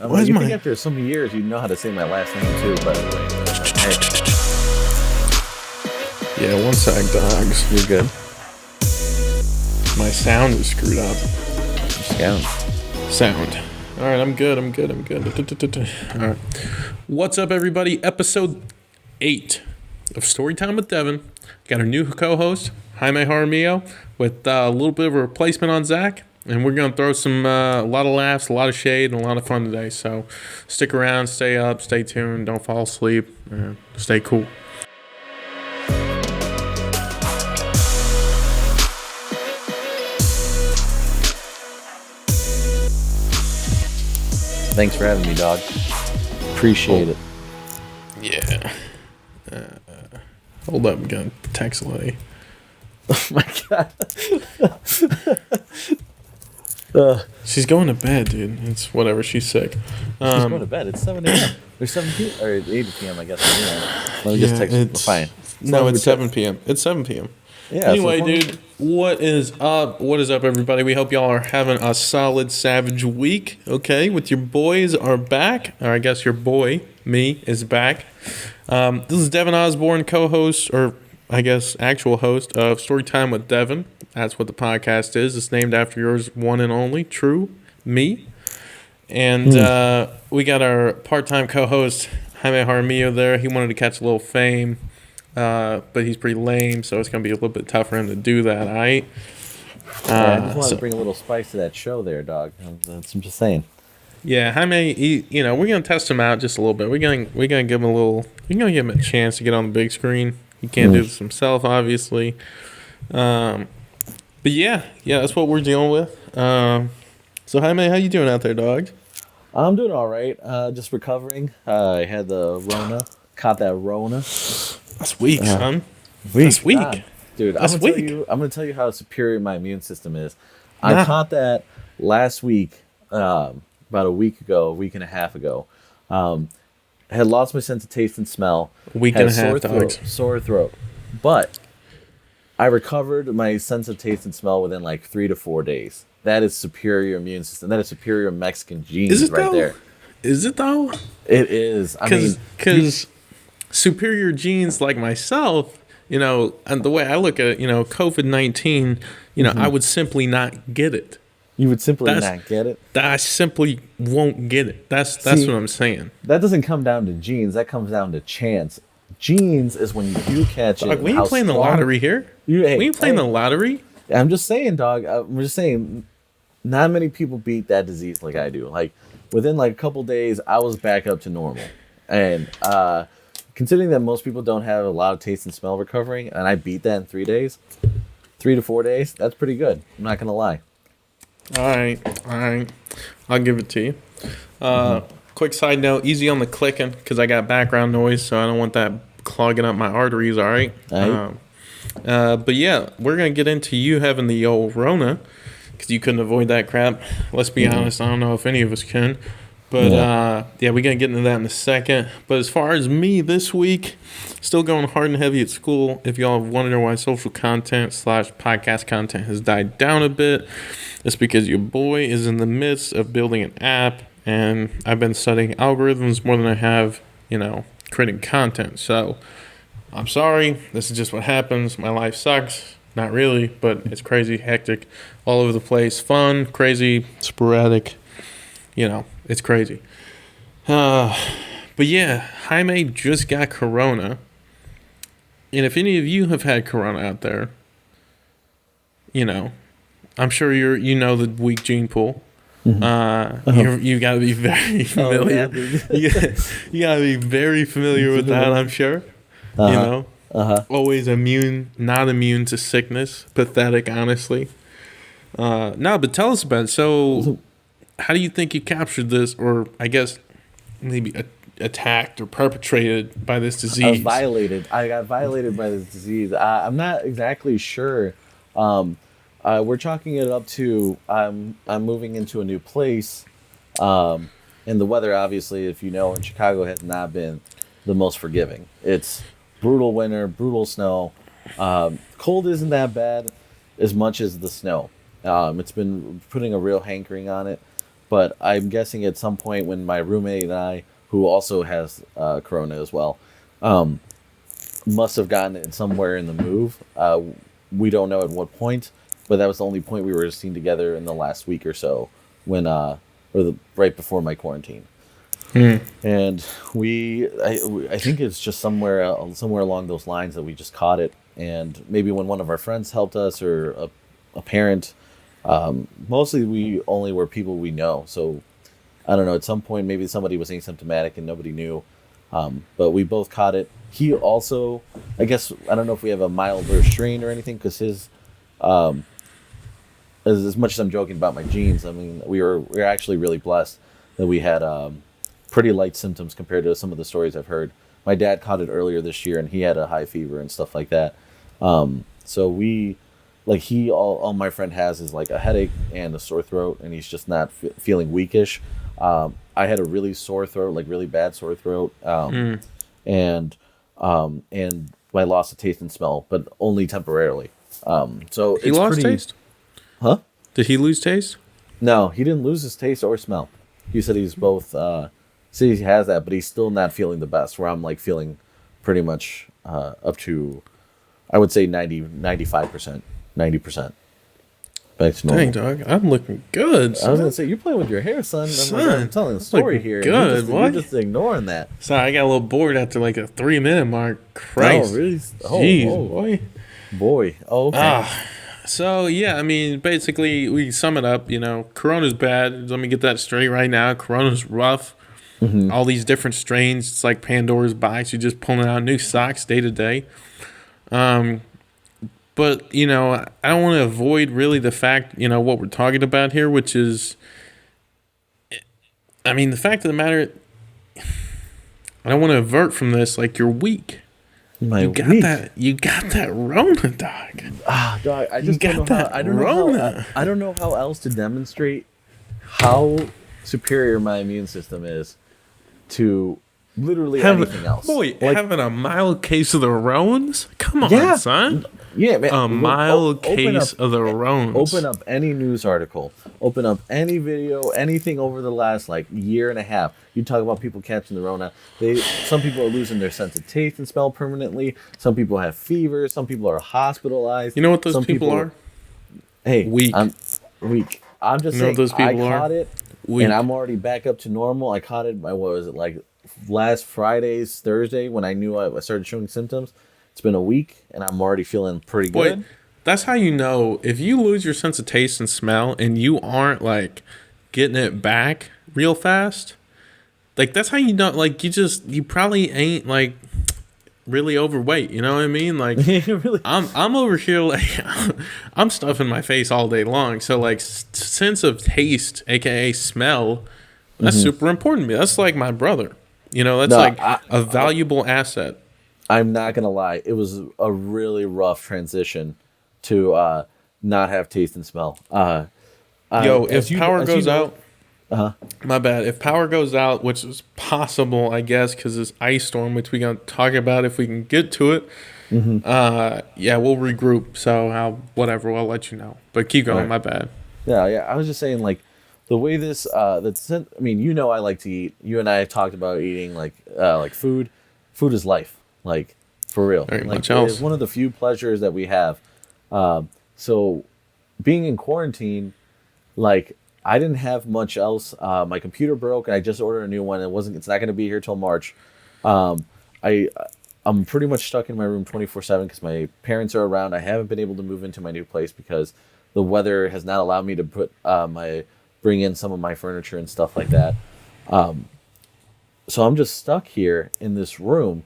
I'm like, you think after so many years you know how to say my last name too, by the way. Yeah, one sec, dogs. You're good. My sound is screwed up. Sound. All right, I'm good. All right. What's up, everybody? Episode 8 of Storytime with Devin. Got our new co-host, Jaime Jaramillo, with a little bit of a replacement on Zach. And we're going to throw a lot of laughs, a lot of shade, and a lot of fun today. So stick around, stay up, stay tuned, don't fall asleep, stay cool. Thanks for having me, dog. Appreciate it. Yeah. Hold up, I'm going to text Lily. Oh my god. She's going to bed, dude. It's whatever. She's sick. She's going to bed. It's 7 a.m. Or 7 p.m. Or 8 p.m. I guess. Let me just text you. Fine. It's 7 p.m. It's 7 p.m. Yeah. Anyway, dude, what is up? What is up, everybody? We hope y'all are having a solid Savage week. Okay, with your boys are back. Or I guess your boy, me, is back. This is Devin Osborne, co-host, or I guess actual host of Storytime with Devin. That's what the podcast is. It's named after yours, one and only, true, me. And we got our part-time co-host, Jaime Jaramillo, there. He wanted to catch a little fame, but he's pretty lame, so it's going to be a little bit tough for him to do that, all right? I just wanted to bring a little spice to that show there, dog. I'm just saying. Yeah, Jaime, we're going to test him out just a little bit. We're going to give him a chance to get on the big screen. He can't do this himself, obviously. But yeah, that's what we're dealing with. So Jaime, how you doing out there, dog? I'm doing all right. Just recovering. I had the Rona. Caught that Rona. That's weak, son. That's weak. God. Dude, I'm gonna tell you how superior my immune system is. I caught that last week, about a week and a half ago. Had lost my sense of taste and smell. Sore throat. But I recovered my sense of taste and smell within like 3 to 4 days. That is superior immune system. That is superior Mexican genes there. Is it though? It is. Because superior genes like myself, and the way I look at it, COVID-19, I would simply not get it. You would simply not get it? I simply won't get it. That's what I'm saying. That doesn't come down to genes. That comes down to chance. Genes is when you do catch it. We ain't playing the lottery here. We ain't playing the lottery. I'm just saying, dog. I'm just saying, not many people beat that disease like I do. Like, within like a couple days, I was back up to normal. And considering that most people don't have a lot of taste and smell recovering, and I beat that in 3 days, 3 to 4 days, that's pretty good. I'm not going to lie. All right. I'll give it to you. Quick side note, easy on the clicking because I got background noise, so I don't want that clogging up my arteries, all right? But yeah, we're going to get into you having the old Rona because you couldn't avoid that crap. Let's be honest, I don't know if any of us can. But we're going to get into that in a second. But as far as me this week, still going hard and heavy at school. If y'all have wondered why social content / podcast content has died down a bit, it's because your boy is in the midst of building an app, and I've been studying algorithms more than I have, creating content. So I'm sorry. This is just what happens. My life sucks. Not really, but it's crazy, hectic, all over the place. Fun, crazy, sporadic. It's crazy. But yeah, Jaime just got corona. And if any of you have had corona out there, I'm sure you know the weak gene pool. You got to be very familiar. You got to be very familiar with that, I'm sure. Always not immune to sickness. Pathetic, honestly. But tell us about it. So, how do you think you captured this, or I guess maybe attacked or perpetrated by this disease? I got violated by this disease. I'm not exactly sure. We're chalking it up to I'm moving into a new place, and the weather, obviously, if you know, in Chicago has not been the most forgiving. It's brutal winter, brutal snow. Cold isn't that bad as much as the snow. It's been putting a real hankering on it. but I'm guessing at some point when my roommate and I, who also has corona as well, must have gotten it somewhere in the move. We don't know at what point, but that was the only point we were seen together in the last week or so, when right before my quarantine. And I think it's just somewhere along those lines that we just caught it, and maybe when one of our friends helped us or a parent. Mostly we only were people we know, so I don't know. At some point, maybe somebody was asymptomatic and nobody knew, but we both caught it. He also, I guess, I don't know if we have a milder strain or anything, because his, as much as I'm joking about my genes, I mean, we're actually really blessed that we had pretty light symptoms compared to some of the stories I've heard. My dad caught it earlier this year, and he had a high fever and stuff like that. So we, like all my friend has is like a headache and a sore throat, and he's just not feeling weakish. I had a really sore throat, like really bad sore throat, and I lost the taste and smell, but only temporarily. So He lost taste? Huh? Did he lose taste? No, he didn't lose his taste or smell. He said he's both. See, he has that, but he's still not feeling the best. Where I'm like feeling pretty much up to, I would say 95%, 90%. Back to normal. Dang, dog, I'm looking good. Son. I was gonna say, you're playing with your hair, son. I'm telling a story here. Good. You're just ignoring that. Sorry, I got a little bored after like a 3-minute mark. Christ. Oh, really? Jeez, boy. Oh, okay. So yeah, I mean, basically, we sum it up. Corona's bad. Let me get that straight right now. Corona's rough. Mm-hmm. All these different strains. It's like Pandora's box. You're just pulling out new socks day to day. But, I don't want to avoid really the fact, what we're talking about here, which is, I mean, the fact of the matter, I don't want to avert from this, like, you're weak. You got that Rona, dog. Dog, I just don't know I don't know how else to demonstrate how superior my immune system is to literally anything else. Boy, like, having a mild case of the Rones? Come on, son. Yeah, man. A mild case of the Rones. Open up any news article. Open up any video, anything over the last year and a half. You talk about people catching the Rona. Some people are losing their sense of taste and smell permanently. Some people have fever. Some people are hospitalized. You know what those people are? Hey, weak. I'm weak. I'm just saying. Those people I caught it, and I'm already back up to normal. I caught it by last Thursday when I knew I started showing symptoms. It's been a week, and I'm already feeling pretty good. That's how you know if you lose your sense of taste and smell, and you aren't getting it back real fast. That's how you know. You probably ain't really overweight. You know what I mean? Really? I'm over here I'm stuffing my face all day long. So sense of taste, aka smell, that's super important to me. That's like my brother. That's a valuable asset. I'm not gonna lie. It was a really rough transition to not have taste and smell. If power goes out, my bad. If power goes out, which is possible, I guess, because this ice storm, which we're gonna talk about if we can get to it. We'll regroup. So whatever, I'll let you know. But keep going. Right. My bad. Yeah. I was just saying, the way this I mean, I like to eat. You and I have talked about eating food. Food is life. For real. It's one of the few pleasures that we have. So being in quarantine, I didn't have much else. My computer broke and I just ordered a new one. It's not going to be here till March. I'm pretty much stuck in my room 24/7 because my parents are around. I haven't been able to move into my new place because the weather has not allowed me to bring in some of my furniture and stuff like that. So I'm just stuck here in this room,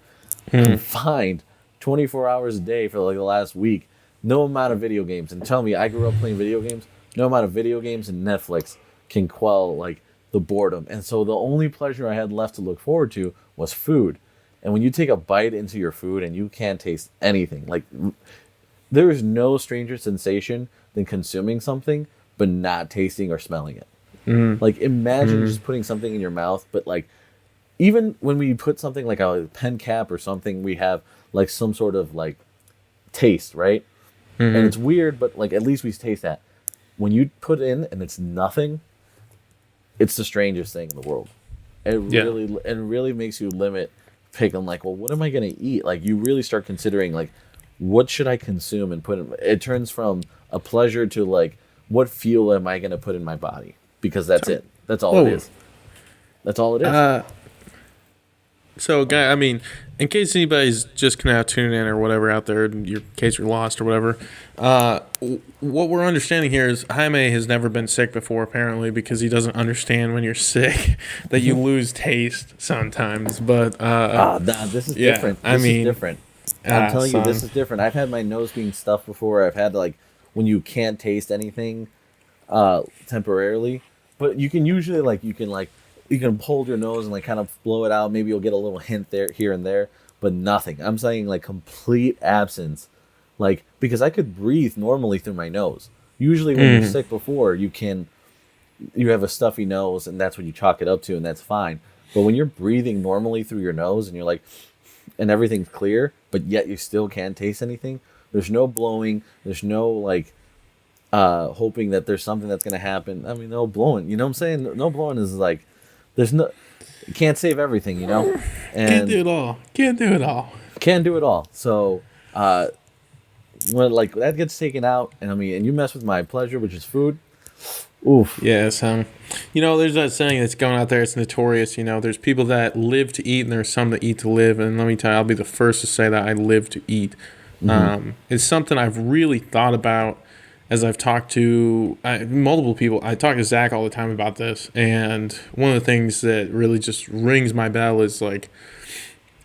confined 24 hours a day for the last week. No amount of video games. And tell me, I grew up playing video games. No amount of video games and Netflix can quell the boredom. And so the only pleasure I had left to look forward to was food. And when you take a bite into your food and you can't taste anything, there is no stranger sensation than consuming something but not tasting or smelling it. Imagine just putting something in your mouth, but even when we put something like a pen cap or something, we have some sort of taste, right? And it's weird, but at least we taste that. When you put in and it's nothing, it's the strangest thing in the world. It really makes you limit picking like, well, what am I gonna eat? Like you really start considering like, what should I consume and put in? It turns from a pleasure to like, what fuel am I gonna put in my body? Because that's it. That's all it is. That's all it is. So, guy, I mean, in case anybody's just now tuning in or whatever out there, in case you're lost or whatever, what we're understanding here is Jaime has never been sick before, apparently, because he doesn't understand when you're sick that you lose taste sometimes. But this is different. This is different. I'm telling you, this is different. I've had my nose being stuffed before. I've had like when you can't taste anything temporarily, but you can usually you can hold your nose and like kind of blow it out. Maybe you'll get a little hint there, here and there, but nothing. I'm saying like complete absence, like because I could breathe normally through my nose. Usually when you're sick before, you have a stuffy nose and that's what you chalk it up to and that's fine. But when you're breathing normally through your nose and you're like, and everything's clear, but yet you still can't taste anything. There's no blowing. There's no like hoping that there's something that's gonna happen. I mean, no blowing. You know what I'm saying? No blowing is like. There's no, you can't save everything, you know. And can't do it all. Can't do it all. Can't do it all. So, when like that gets taken out, and I mean, and you mess with my pleasure, which is food. Oof. Yeah, there's that saying that's going out there. It's notorious. There's people that live to eat, and there's some that eat to live. And let me tell you, I'll be the first to say that I live to eat. It's something I've really thought about. As I've talked to multiple people, I talk to Zach all the time about this, and one of the things that really just rings my bell is like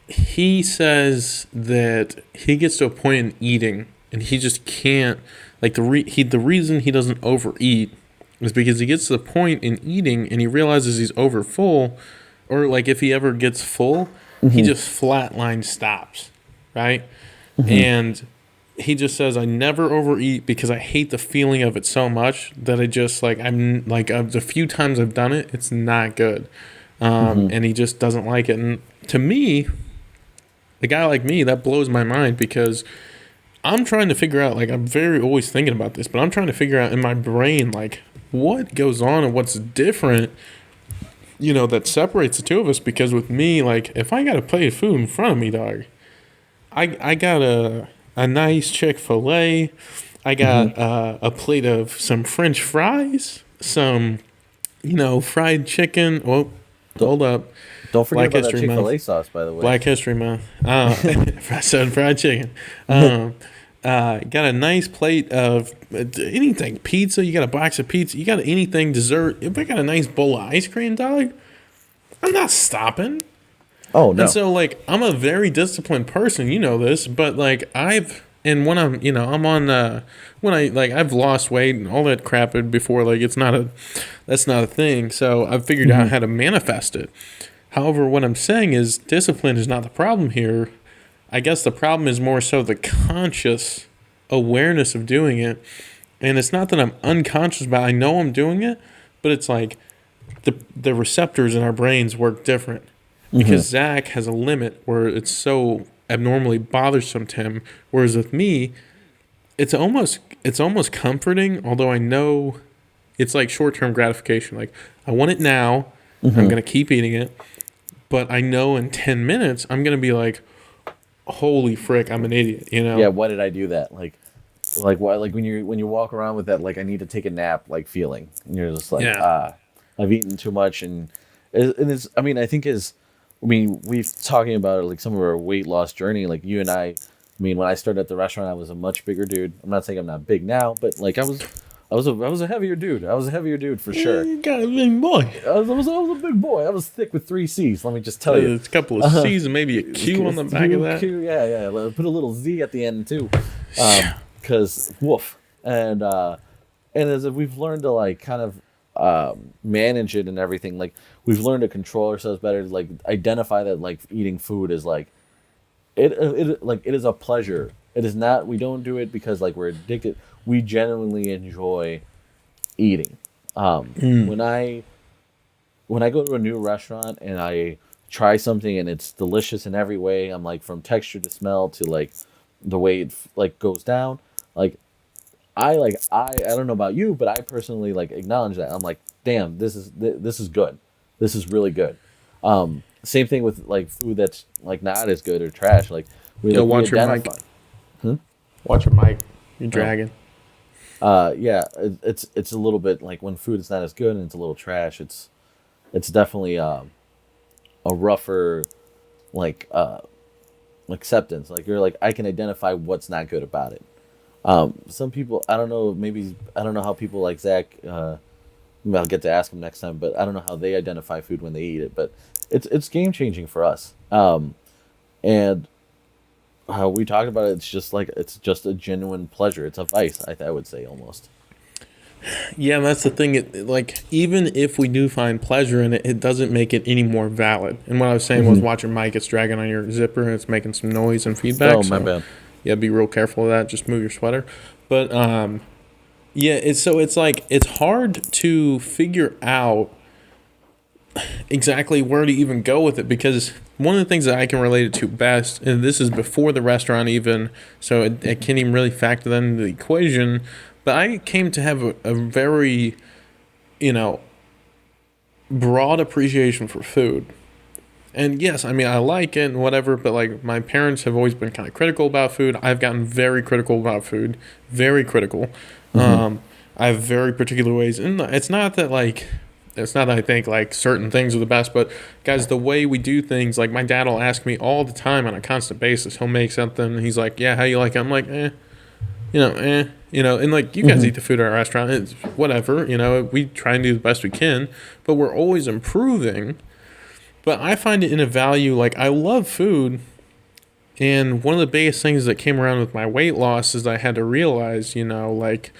he says that he gets to a point in eating, and he just can't like the reason he doesn't overeat is because he gets to the point in eating and he realizes he's over full, or like if he ever gets full, he just flatline stops, right? And he just says, I never overeat because I hate the feeling of it so much that I just I'm like the few times I've done it, it's not good. And he just doesn't like it. And to me, a guy like me, that blows my mind because I'm trying to figure out, like I'm very always thinking about this, but I'm trying to figure out in my brain, like what goes on and what's different, that separates the two of us. Because with me, like if I got a plate of food in front of me, dog, I got a nice Chick-fil-A. I got a plate of some French fries, some, fried chicken. Oh, hold up. Don't forget about that Chick-fil-A sauce, by the way. Black History Month. I said fried chicken. Got a nice plate of anything. Pizza. You got a box of pizza. You got anything, dessert. If I got a nice bowl of ice cream, dog, I'm not stopping. Oh, no. And so, like, I'm a very disciplined person, you know this, but, like, when I'm, I'm on, I've lost weight and all that crap before, like, that's not a thing, so I've figured out how to manifest it. However, what I'm saying is discipline is not the problem here. I guess the problem is more so the conscious awareness of doing it, and it's not that I'm unconscious about it. I know I'm doing it, but it's like the receptors in our brains work different. Because Zach has a limit where it's so abnormally bothersome to him, whereas with me, it's almost comforting. Although I know it's like short-term gratification. Like I want it now, I'm gonna keep eating it, but I know in 10 minutes I'm gonna be like, "Holy frick, I'm an idiot!" Yeah. Why did I do that? Like why? Like when you walk around with that, like I need to take a nap, like feeling, and you're just like, I've eaten too much, and it's. I mean, we've talking about like some of our weight loss journey. Like you and I mean, when I started at the restaurant, I was a much bigger dude. I'm not saying I'm not big now, but like I was a heavier dude. I was a heavier dude for sure. You got a big boy. I was a big boy. I was thick with 3 C's. Let me just tell you. It's a couple of C's and maybe a Q on the back of that. Q, yeah. Put a little Z at the end too, because woof. And as if we've learned to like kind of manage it and everything, like we've learned to control ourselves better, to like identify that like eating food is like it is a pleasure. It is not, we don't do it because like we're addicted. We genuinely enjoy eating. When I go to a new restaurant and I try something and it's delicious in every way, I'm like from texture to smell to like the way it like goes down, like I don't know about you, but I personally like acknowledge that. I'm like, damn, this is good. This is really good. Same thing with like food that's like not as good or trash. Like Yo, we watch your mic. identify. Hmm? Watch your mic. You're Oh. dragging. Yeah, it's a little bit like when food is not as good and it's a little trash. It's definitely a rougher like acceptance. Like you're like I can identify what's not good about it. Some people I don't know maybe I don't know how people like Zach. I'll get to ask him next time, but I don't know how they identify food when they eat it. But it's game changing for us. And how we talked about it, it's just a genuine pleasure. It's a vice, I would say almost. Yeah, that's the thing. Like, even if we do find pleasure in it, it doesn't make it any more valid. And what I was saying was, watch your mic. It's dragging on your zipper, and it's making some noise and feedback. Oh, my bad. Yeah, be real careful of that. Just move your sweater. But yeah, it's like it's hard to figure out exactly where to even go with it, because one of the things that I can relate it to best, and this is before the restaurant even, so it can't even really factor that into the equation, but I came to have a very, broad appreciation for food. And yes, I mean, I like it and whatever, but like my parents have always been kind of critical about food. I've gotten very critical about food, very critical. I have very particular ways, and it's not that I think like certain things are the best, but guys, the way we do things, like my dad will ask me all the time on a constant basis. He'll make something, and he's like, "Yeah, how you like it?" I'm like, and like you guys eat the food at our restaurant, it's whatever, we try and do the best we can, but we're always improving. But I find it in a value, like I love food, and one of the biggest things that came around with my weight loss is I had to realize, like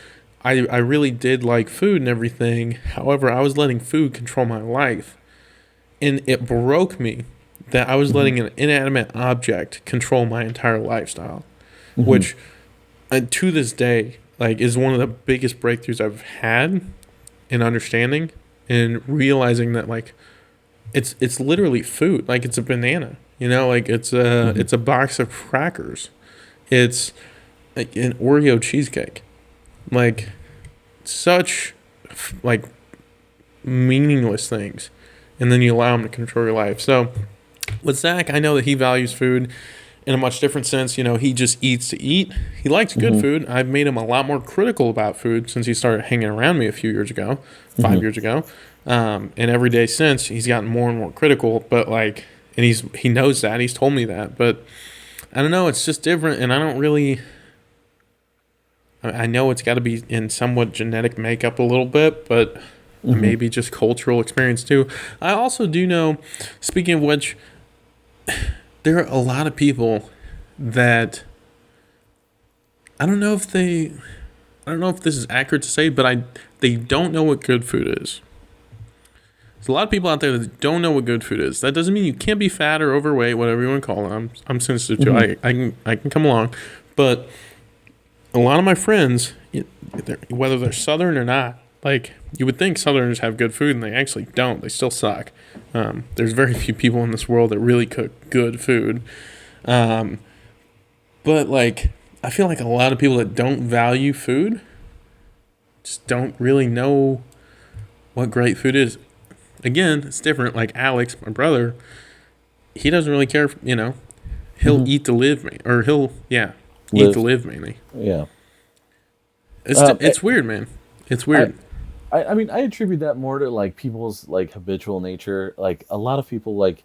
I really did like food and everything. However, I was letting food control my life. And it broke me that I was letting an inanimate object control my entire lifestyle, which to this day, like, is one of the biggest breakthroughs I've had in understanding and realizing that, like, it's literally food. Like, it's a banana, like it's a box of crackers. It's like an Oreo cheesecake. Like, such like meaningless things, and then you allow him to control your life. So with Zach, I know that he values food in a much different sense. He just eats to eat. He likes good food. I've made him a lot more critical about food since he started hanging around me a few years ago, 5 years ago, and every day since he's gotten more and more critical. But like, and he knows that, he's told me that, but I don't know, it's just different. And I don't really, I know it's got to be in somewhat genetic makeup a little bit, but maybe just cultural experience too. I also do know, speaking of which, there are a lot of people that I don't know if this is accurate to say, but they don't know what good food is. There's a lot of people out there that don't know what good food is. That doesn't mean you can't be fat or overweight, whatever you want to call it. I'm sensitive to. I can come along, but a lot of my friends, whether they're Southern or not, like, you would think Southerners have good food, and they actually don't. They still suck. There's very few people in this world that really cook good food. But, like, I feel like a lot of people that don't value food just don't really know what great food is. Again, it's different. Like Alex, my brother, he doesn't really care, he'll eat to live, or eat to live mainly. Yeah. It's weird, man. It's weird. I mean, I attribute that more to like people's like habitual nature. Like a lot of people, like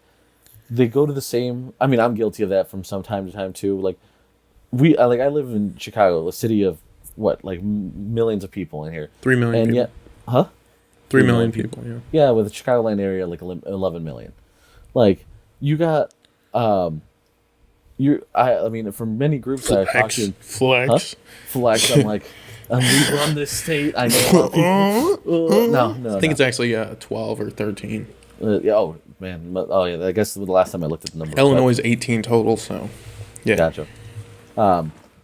they go to the same. I mean, I'm guilty of that from time to time too. Like I live in Chicago, a city of what, like millions of people in here. 3 million. And people. yet, huh? 3 million people. Yeah. Yeah, with the Chicagoland area, like 11 million. Like you got, I mean, from many groups that I've talked to, flex. I'm like. And we run this state. I know. No. I think it's actually 12 or 13. Oh man. Oh yeah. I guess the last time I looked at the number. Illinois is 18 total. So, yeah. Gotcha.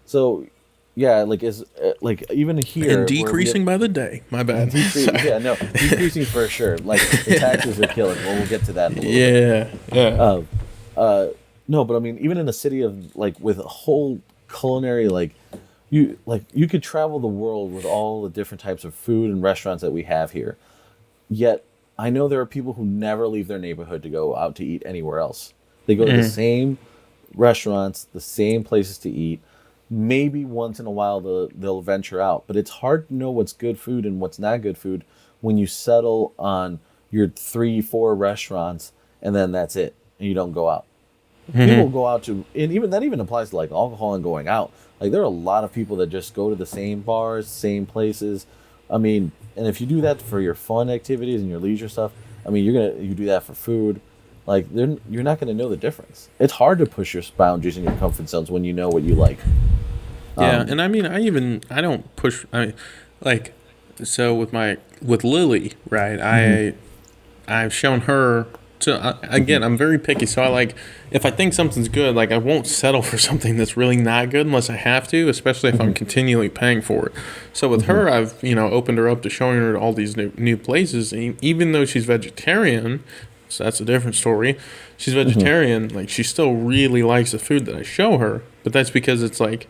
So, yeah, like is like even here and decreasing by the day. My bad. Decreasing for sure. Like the taxes are killing. Well, we'll get to that. In a little bit. Yeah. No, but I mean, even in a city of like with a whole culinary like you could travel the world with all the different types of food and restaurants that we have here. Yet I know there are people who never leave their neighborhood to go out to eat anywhere else. They go to the same restaurants, the same places to eat. Maybe once in a while they'll venture out, but it's hard to know what's good food and what's not good food when you settle on your 3, 4 restaurants and then that's it, and you don't go out. People go out to, and even that even applies to like alcohol and going out. Like there are a lot of people that just go to the same bars, same places. I mean, and if you do that for your fun activities and your leisure stuff, I mean, you do that for food. Like you're not gonna know the difference. It's hard to push your boundaries and your comfort zones when you know what you like. Yeah, and I mean, I don't push. Like, so with Lily, right? I've shown her to again. I'm very picky, so I like if I think something's good, like I won't settle for something that's really not good unless I have to, especially if I'm continually paying for it. So with her, I've opened her up to showing her all these new places, even though she's vegetarian. So that's a different story. She's vegetarian, like she still really likes the food that I show her, but that's because it's like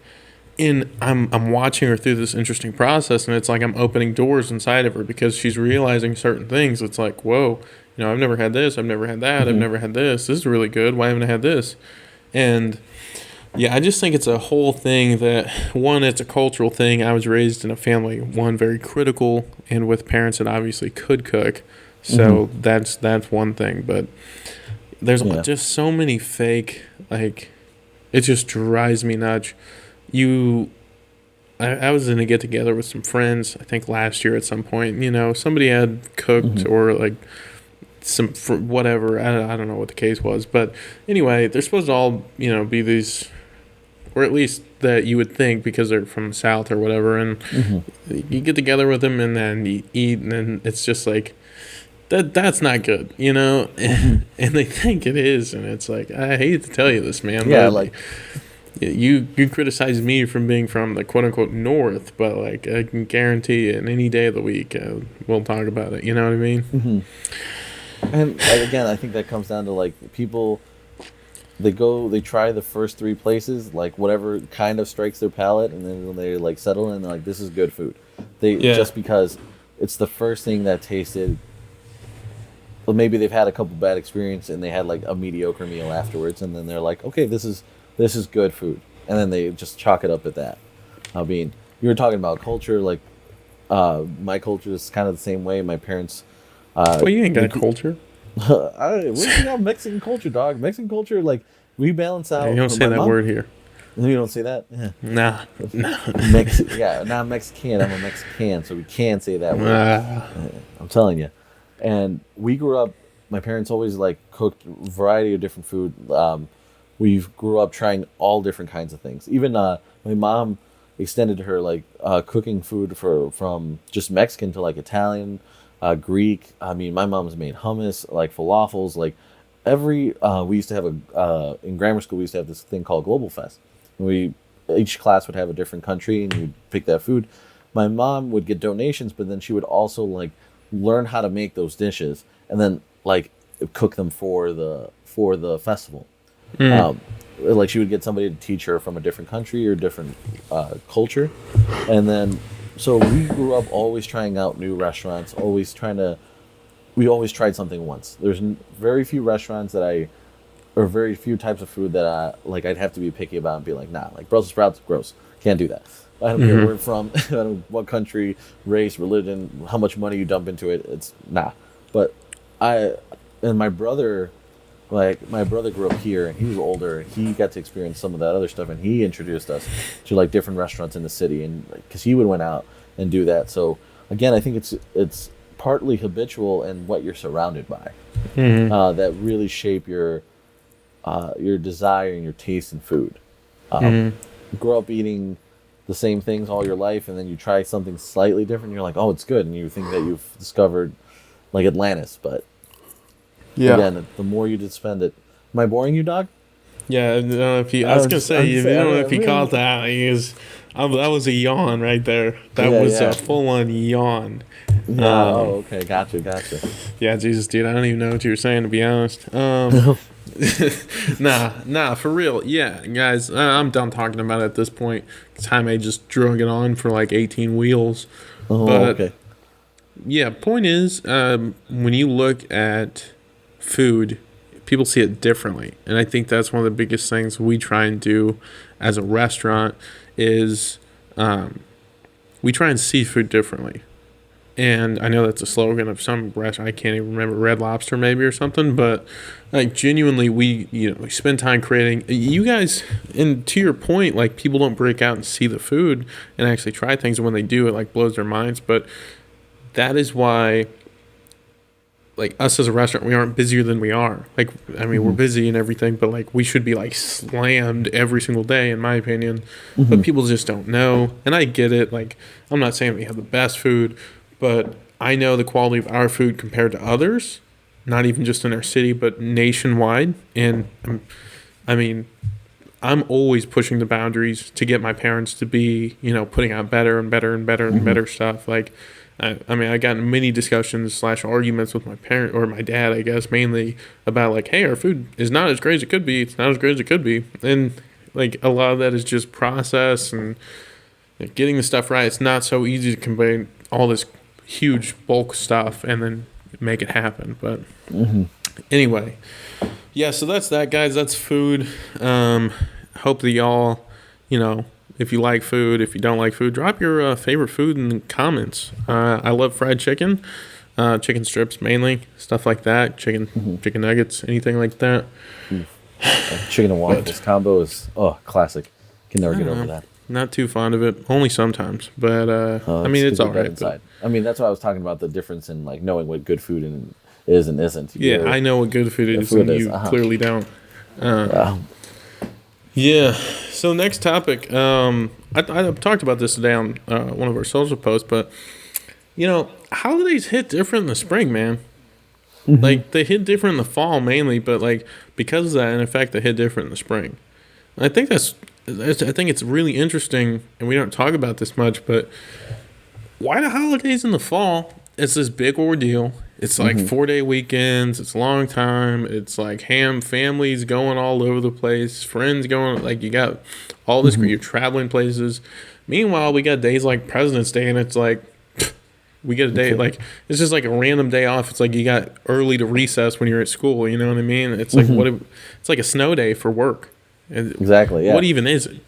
I'm watching her through this interesting process, and it's like I'm opening doors inside of her because she's realizing certain things. It's like, whoa, I've never had this, I've never had that, I've never had this. This is really good. Why haven't I had this? And yeah, I just think it's a whole thing that one, it's a cultural thing. I was raised in a family, one, very critical, and with parents that obviously could cook. So that's one thing, but there's just so many fake, like, it just drives me nuts. I was in a get together with some friends, I think last year at some point, somebody had cooked or like some whatever, I don't know what the case was, but anyway, they're supposed to all, be these, or at least that you would think because they're from the South or whatever, and you get together with them and then you eat, and then it's just like, that's not good, and they think it is, and it's like, I hate to tell you this, man. Yeah, but like you criticize me from being from the quote unquote North, but like I can guarantee it, any day of the week we'll talk about it. You know what I mean? And again, I think that comes down to like people. They try the first 3 places, like whatever kind of strikes their palate, and then when they like settle in, they're like, this is good food. Just because it's the first thing that tasted. Well, maybe they've had a couple bad experiences and they had like a mediocre meal afterwards, and then they're like, okay, this is good food, and then they just chalk it up at that. I mean, you were talking about culture, like my culture is kind of the same way. My parents. Well, you ain't got culture. We got Mexican culture, dog. Mexican culture, like we balance out. You don't say that word here. You don't say that? Yeah. Nah. Not Mexican. I'm a Mexican, so we can say that word. I'm telling you. And we grew up. My parents always like cooked a variety of different food. We grew up trying all different kinds of things. Even my mom extended to her like cooking food from just Mexican to like Italian, Greek. I mean, my mom's made hummus, like falafels, like every. We used to have in grammar school. We used to have this thing called Global Fest. Each class would have a different country, and you'd pick that food. My mom would get donations, but then she would also like learn how to make those dishes, and then like cook them for the festival. Like she would get somebody to teach her from a different country or different culture, and then so we grew up always trying out new restaurants, we always tried something once. There's very few restaurants or very few types of food that I'd have to be picky about and be like, nah, like Brussels sprouts, gross, can't do that. I don't care where you're from, I don't know what country, race, religion, how much money you dump into it. It's nah. But my brother grew up here, and he was older. He got to experience some of that other stuff, and he introduced us to like different restaurants in the city, and because he would went out and do that. So again, I think it's partly habitual and what you're surrounded by that really shape your desire and your taste in food. Grow up eating the same things all your life, and then you try something slightly different, you're like, oh, it's good, and you think that you've discovered like Atlantis. But again, the more you did spend it. Am I boring you, dog? Yeah, I don't know if you. I was gonna say, you don't know if you caught that. That was a yawn right there. That was a full-on yawn. Yeah. Okay. Gotcha. Yeah, Jesus, dude, I don't even know what you were saying, to be honest. Nah, for real. Yeah, guys, I'm done talking about it at this point. Jaime just drug it on for like 18 wheels. But, Okay. yeah, point is, when you look at food, people see it differently. And I think that's one of the biggest things we try and do as a restaurant is we try and see food differently. And I know that's a slogan of some restaurant. I can't even remember, Red Lobster maybe or something. But like genuinely, we spend time creating. You guys, and to your point, like people don't break out and see the food and actually try things. And when they do, it like blows their minds. But that is why, like us as a restaurant, we aren't busier than we are. Like I mean, we're busy and everything, but like we should be like slammed every single day, in my opinion. But people just don't know, and I get it. Like I'm not saying we have the best food. But I know the quality of our food compared to others, not even just in our city, but nationwide. And I mean, I'm always pushing the boundaries to get my parents to be, putting out better and better and better and better stuff. Like, I mean, I got in many discussions / arguments with my parent or my dad, I guess, mainly about like, hey, our food is not as great as it could be. It's not as great as it could be. And like a lot of that is just process and getting the stuff right. It's not so easy to convey all this huge bulk stuff and then make it happen. But anyway, yeah, so that's that, guys. That's food. Hope that y'all, if you like food, if you don't like food, drop your favorite food in the comments. I love fried chicken, chicken strips mainly, stuff like that, chicken nuggets, anything like that. Chicken and waffles combo is classic. Can never get over that. Not too fond of it. Only sometimes, but I mean it's all right. But, I mean that's why I was talking about the difference in like knowing what good food is and isn't. Yeah, I know what good food is, and you clearly don't. Yeah. So next topic. I talked about this today on one of our social posts, but holidays hit different in the spring, man. Like they hit different in the fall mainly, but like because of that, in effect, they hit different in the spring. And I think I think it's really interesting, and we don't talk about this much, but why the holidays in the fall? It's this big ordeal. It's like 4-day weekends. It's a long time. It's like families going all over the place, friends going, like you got all this, you're traveling places. Meanwhile, we got days like President's Day, and it's like, we get a day, like, it's just like a random day off. It's like you got early to recess when you're at school, you know what I mean? It's like, it's like a snow day for work. Exactly, yeah. What even is it?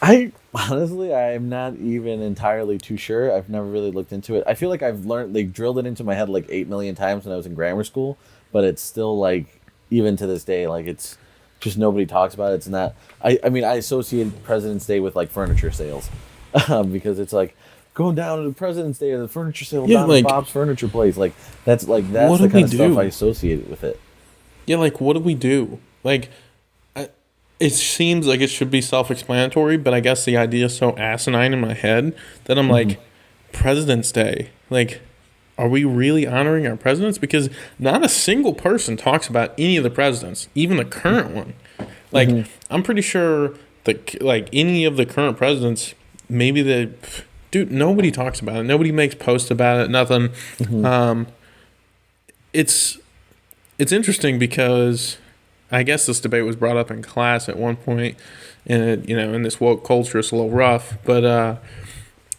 I'm not even entirely too sure. I've never really looked into it. I feel like I've learned, they drilled it into my head like 8 million times when I was in grammar school, but it's still like, even to this day, like it's just nobody talks about it. It's not, I mean, I associate President's Day with like furniture sales because it's like going down to the President's Day or the furniture sale down like, to Bob's Furniture Place. Like that's the kind of stuff I associate with it. Yeah, like what do we do? Like, it seems like it should be self-explanatory, but I guess the idea is so asinine in my head that I'm like, President's Day. Like, are we really honoring our presidents? Because not a single person talks about any of the presidents, even the current one. Like, I'm pretty sure that, like, any of the current presidents, maybe nobody talks about it. Nobody makes posts about it, nothing. It's interesting because I guess this debate was brought up in class at one point, and in this woke culture, it's a little rough. But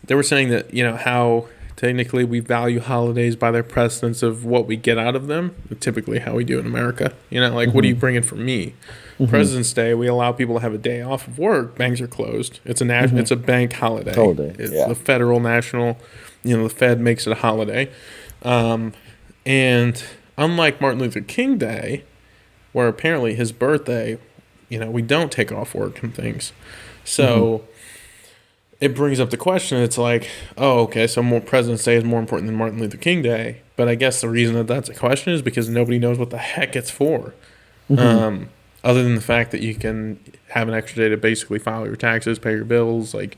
they were saying that how technically we value holidays by their precedence of what we get out of them. Typically, how we do in America. What are you bringing for me? President's Day, we allow people to have a day off of work. Banks are closed. It's a it's a bank holiday. It's the federal national. The Fed makes it a holiday, and unlike Martin Luther King Day, where apparently his birthday, we don't take off work and things. So it brings up the question. It's like, oh, okay, so President's Day is more important than Martin Luther King Day. But I guess the reason that that's a question is because nobody knows what the heck it's for. Other than the fact that you can have an extra day to basically file your taxes, pay your bills, like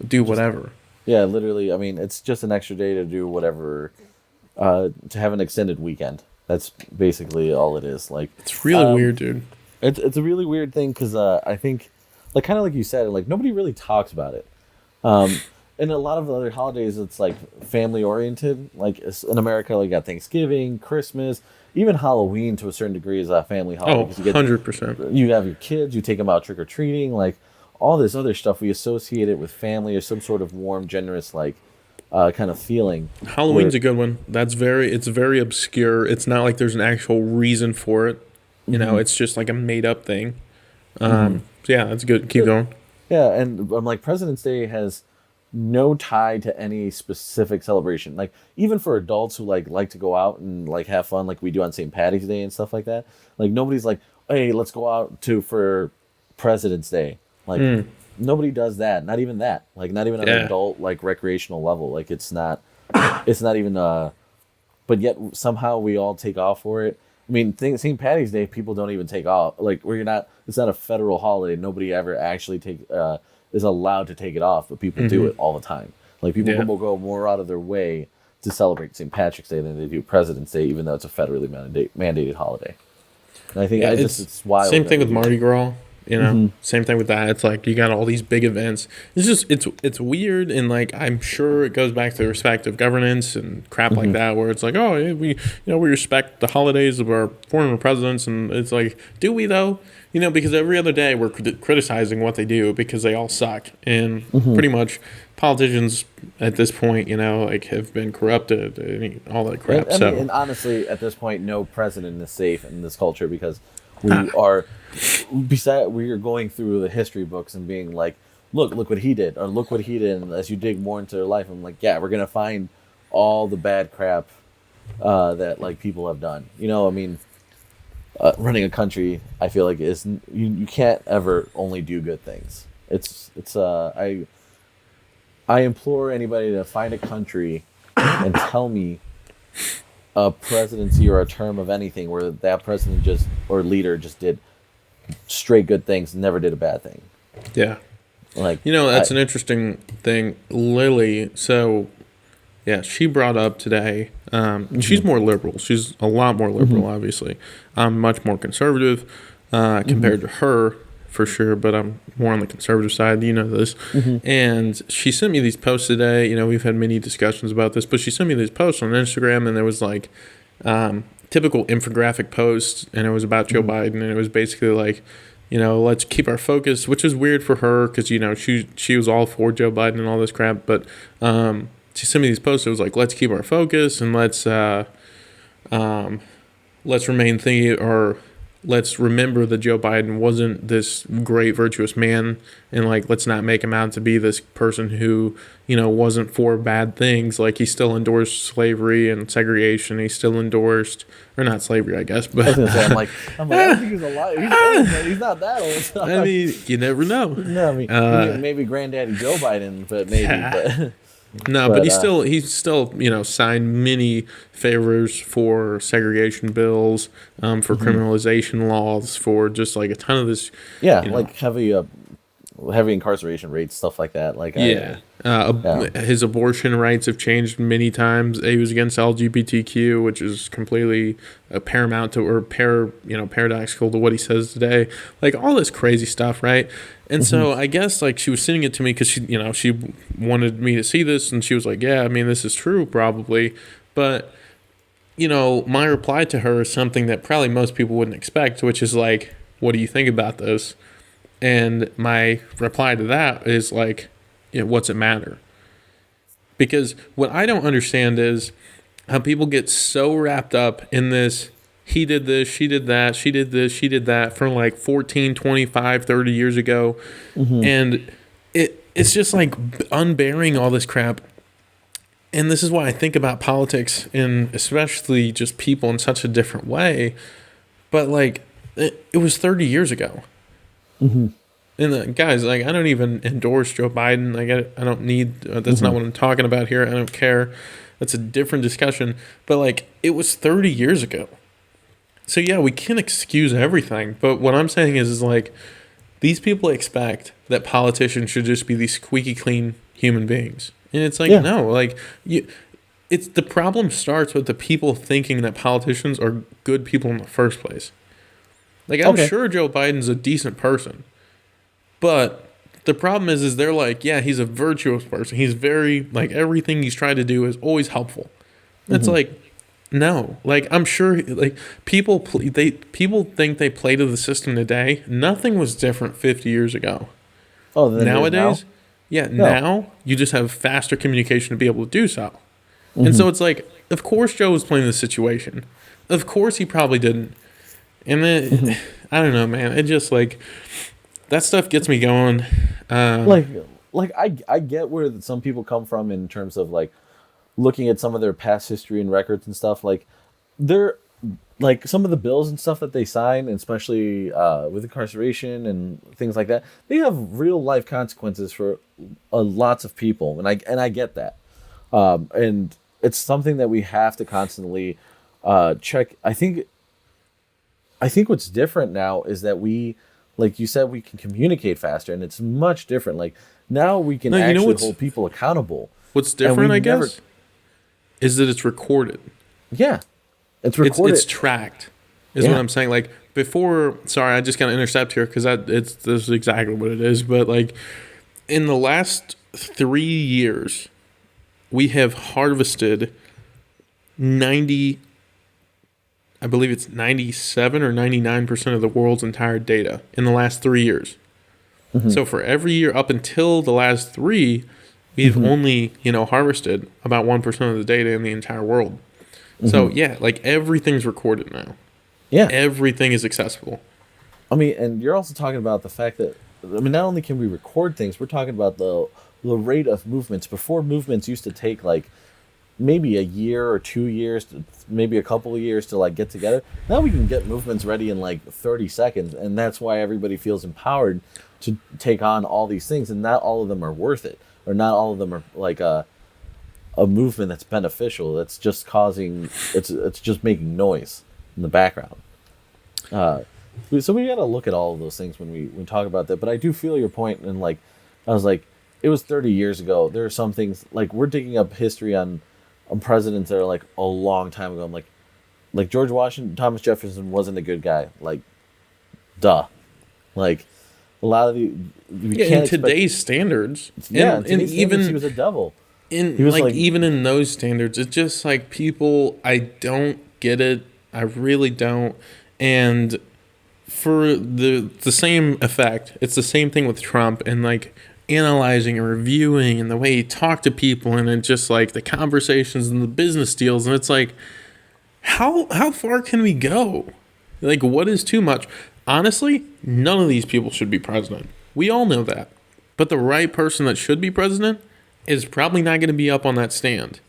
do whatever. Yeah, literally. I mean, it's just an extra day to do whatever, to have an extended weekend. That's basically all it is. Like it's really weird, dude. It's a really weird thing because I think, like kind of like you said, like nobody really talks about it. And a lot of the other holidays, it's like family oriented. Like in America, like you got Thanksgiving, Christmas, even Halloween to a certain degree is a family holiday. Oh, Because 100%. you have your kids, you take them out trick or treating, like all this other stuff. We associate it with family or some sort of warm, generous, like kind of feeling. Halloween's a good one. It's very obscure. It's not like there's an actual reason for it. It's just like a made up thing. So yeah, that's good. Keep going. Yeah, and like President's Day has no tie to any specific celebration. Like even for adults who like to go out and like have fun, like we do on St. Patty's Day and stuff like that. Like nobody's like, hey, let's go out for President's Day. Like nobody does that. Not even that. Like not even on an adult like recreational level. Like it's not even but yet somehow we all take off for it. I mean, St. Patty's Day, people don't even take off. Like, it's not a federal holiday. Nobody ever actually is allowed to take it off, but people do it all the time. Like, people will go more out of their way to celebrate St. Patrick's Day than they do President's Day, even though it's a federally mandated holiday. And I think it's wild. Same thing with Mardi Gras. Same thing with that. It's like you got all these big events. It's weird, and like I'm sure it goes back to the respect of governance and crap like that, where it's like, oh, yeah, we respect the holidays of our former presidents, and it's like, do we though? Because every other day we're criticizing what they do because they all suck, and pretty much politicians at this point, like have been corrupted, and all that crap. And honestly, at this point, no president is safe in this culture because we are going through the history books and being like, look what he did, or look what he did. And as you dig more into their life, I'm like, yeah, we're gonna find all the bad crap that like people have done. I mean, running a country, I feel like is you can't ever only do good things. I implore anybody to find a country and tell me a presidency or a term of anything where that president or leader just did straight good things and never did a bad thing. Yeah. Like that's an interesting thing. Lily, so yeah, she brought up today, she's more liberal. She's a lot more liberal, obviously. I'm much more conservative compared to her, for sure, but I'm more on the conservative side. You know this. And she sent me these posts today. We've had many discussions about this, but she sent me these posts on Instagram, and there was like typical infographic post, and it was about Joe Biden, and it was basically like, let's keep our focus, which is weird for her because, she was all for Joe Biden and all this crap, but she sent me these posts. It was like, let's keep our focus and let's remain thinking, or let's remember that Joe Biden wasn't this great, virtuous man, and like, let's not make him out to be this person who, wasn't for bad things. Like, he still endorsed slavery and segregation. He still endorsed, or not slavery, I guess, but I was gonna say, I'm like, I don't think he's alive. He's old, but he's not that old. I mean, you never know. No, I mean, maybe Granddaddy Joe Biden, but maybe. But no, but he still signed many favors for segregation bills, for criminalization laws, for just like a ton of this. Yeah, like heavy incarceration rates, stuff like that. Like his abortion rights have changed many times. He was against LGBTQ, which is completely paramount to, or paradoxical to what he says today. Like all this crazy stuff, right? And so I guess like she was sending it to me because she wanted me to see this, and she was like, yeah, I mean, this is true probably, but my reply to her is something that probably most people wouldn't expect, which is like, what do you think about this? And my reply to that is like, what's it matter? Because what I don't understand is how people get so wrapped up in this, he did this, she did that, she did this, she did that, from like 14, 25, 30 years ago. And it's just like unbearing all this crap. And this is why I think about politics, and especially just people, in such a different way. But like, it was 30 years ago. And guys, like, I don't even endorse Joe Biden. Like, I don't need. That's not what I'm talking about here. I don't care. That's a different discussion. But like, it was 30 years ago. So yeah, we can excuse everything. But what I'm saying is like, these people expect that politicians should just be these squeaky clean human beings, and it's like, no, like it's the problem starts with the people thinking that politicians are good people in the first place. Like, I'm sure Joe Biden's a decent person, but The problem is they're like, yeah, he's a virtuous person. He's very like everything he's tried to do is always helpful. It's like, no, like I'm sure like people think they play to the system today. Nothing was different 50 years ago. Oh, then Nowadays, now? yeah, No. now you just have faster communication to be able to do so. And so it's like, of course Joe was playing the situation. Of course he probably didn't. And then I don't know, man. It just like that stuff gets me going. Like I get where some people come from in terms of like looking at some of their past history and records and stuff. Like they're like some of the bills and stuff that they sign, and especially with incarceration and things like that, they have real life consequences for lots of people, and I get that, and it's something that we have to constantly check. I think what's different now is that we, like you said, we can communicate faster, and it's much different. Like now we can actually hold people accountable. What's different, I guess, is that it's recorded. Yeah. It's recorded. It's tracked, is what I'm saying. Like before, sorry, I just gotta intercept here because this is exactly what it is. But like in the last 3 years, we have harvested 90, I believe it's 97 or 99% of the world's entire data in the last 3 years. So for every year up until the last 3, we've only harvested about 1% of the data in the entire world. So, yeah, like everything's recorded now. Yeah. Everything is accessible. I mean, and you're also talking about the fact that, I mean, not only can we record things, we're talking about the rate of movements. Before, movements used to take like maybe a year or 2 years, maybe a couple of years to like get together. Now we can get movements ready in like 30 seconds. And that's why everybody feels empowered to take on all these things. And not all of them are worth it. Or not all of them are like a movement that's beneficial. That's just causing, it's just making noise in the background. So we got to look at all of those things when we talk about that. But I do feel your point, and like I was like, it was 30 years ago. There are some things like we're digging up history on presidents that are like a long time ago. I'm like George Washington, Thomas Jefferson wasn't a good guy. Like, duh. Like a lot of in today's standards, and even he was a devil. He was like even in those standards, it's just like people, I don't get it. I really don't. And for the same effect, it's the same thing with Trump and like analyzing and reviewing and the way he talked to people, and it's just like the conversations and the business deals, and it's like how far can we go? Like, what is too much? Honestly, none of these people should be president. We all know that. But the right person that should be president is probably not going to be up on that stand.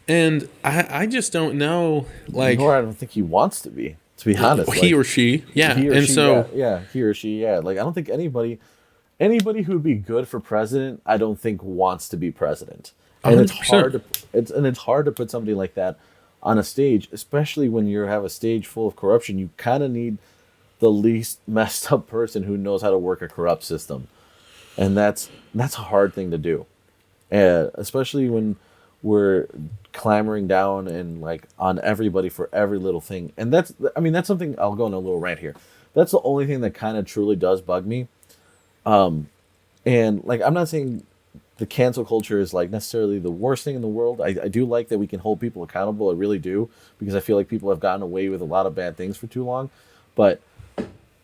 And I just don't know, like... Nor I don't think he wants to be honest. He or she, yeah. He or she. Like, I don't think anybody who would be good for president, I don't think wants to be president. And 100%. it's hard to put somebody like that on a stage, especially when you have a stage full of corruption. You kind of need the least messed up person who knows how to work a corrupt system. And that's a hard thing to do. Especially when we're clamoring down and like on everybody for every little thing. And that's something, I'll go on a little rant here. That's the only thing that kind of truly does bug me. And like, I'm not saying the cancel culture is like necessarily the worst thing in the world. I do like that we can hold people accountable. I really do, because I feel like people have gotten away with a lot of bad things for too long. But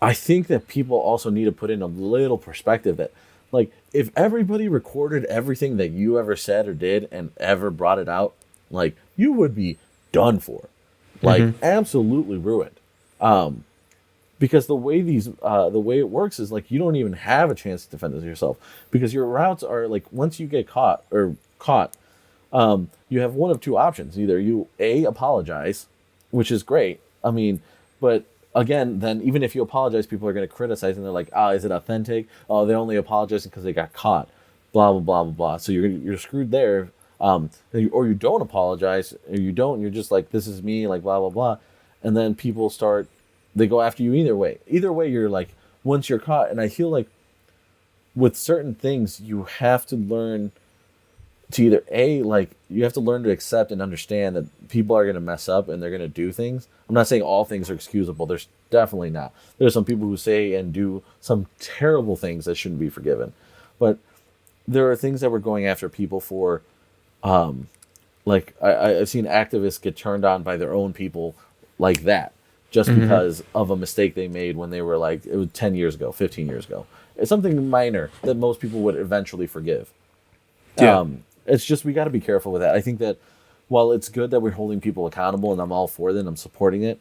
I think that people also need to put in a little perspective that, like, if everybody recorded everything that you ever said or did and ever brought it out, like, you would be done for. Like, absolutely ruined. Because the way it works is, like, you don't even have a chance to defend yourself. Because your routes are, like, once you get caught, you have one of two options. Either you, apologize, which is great. I mean, but... Again, then even if you apologize, people are going to criticize, and they're like, is it authentic? Oh, they're only apologizing because they got caught. Blah, blah, blah, blah, blah. So you're screwed there. Or you don't apologize, or you don't, you're just like, this is me, like, blah, blah, blah. And then people they go after you either way. Either way, you're like, once you're caught. And I feel like with certain things, you have to learn to either you have to learn to accept and understand that people are going to mess up and they're going to do things. I'm not saying all things are excusable. There's definitely not. There's some people who say and do some terrible things that shouldn't be forgiven. but there are things that we're going after people for. Like I've seen activists get turned on by their own people like that, just because of a mistake they made when they were like, it was 10 years ago, 15 years ago. It's something minor that most people would eventually forgive. Yeah. It's just, we got to be careful with that. I think that while it's good that we're holding people accountable, and I'm all for that and I'm supporting it,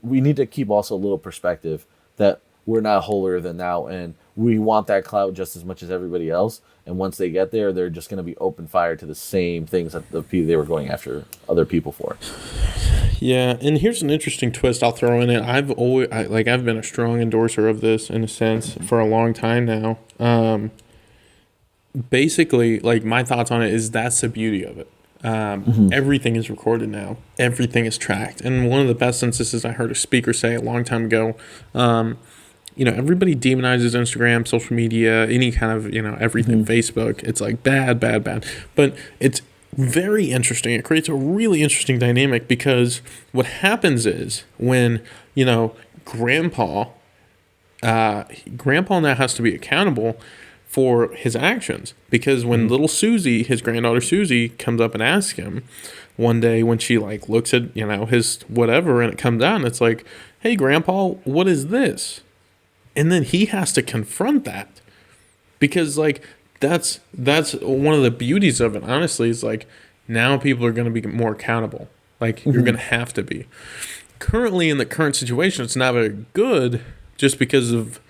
we need to keep also a little perspective that we're not holier than thou, and we want that clout just as much as everybody else. And once they get there, they're just going to be open fire to the same things that they were going after other people for. Yeah, and here's an interesting twist I'll throw in it. I've been a strong endorser of this in a sense for a long time now. Basically, like, my thoughts on it is that's the beauty of it. Everything is recorded now. Everything is tracked. And one of the best instances I heard a speaker say a long time ago, everybody demonizes Instagram, social media, any kind of, everything, Facebook. It's like bad, bad, bad. But it's very interesting. It creates a really interesting dynamic, because what happens is when, grandpa now has to be accountable for his actions, because when little Susie, his granddaughter Susie, comes up and asks him one day, when she like looks at his whatever, and it comes out and it's like, hey grandpa, what is this? And then he has to confront that, because like that's one of the beauties of it, honestly, is like now people are going to be more accountable. Like you're going to have to be. Currently in the current situation, it's not very good, just because of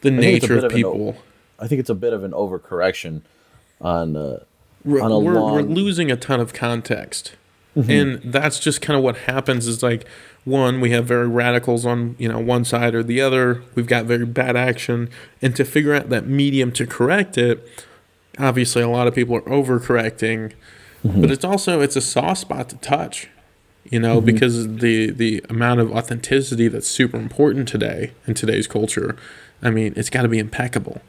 the nature of people. I think it's a bit of an overcorrection on we're losing a ton of context. And that's just kind of what happens is, like, one, we have very radicals on, one side or the other. We've got very bad action. And to figure out that medium to correct it, obviously a lot of people are overcorrecting. But it's a soft spot to touch, because the amount of authenticity that's super important today in today's culture. I mean, it's got to be impeccable.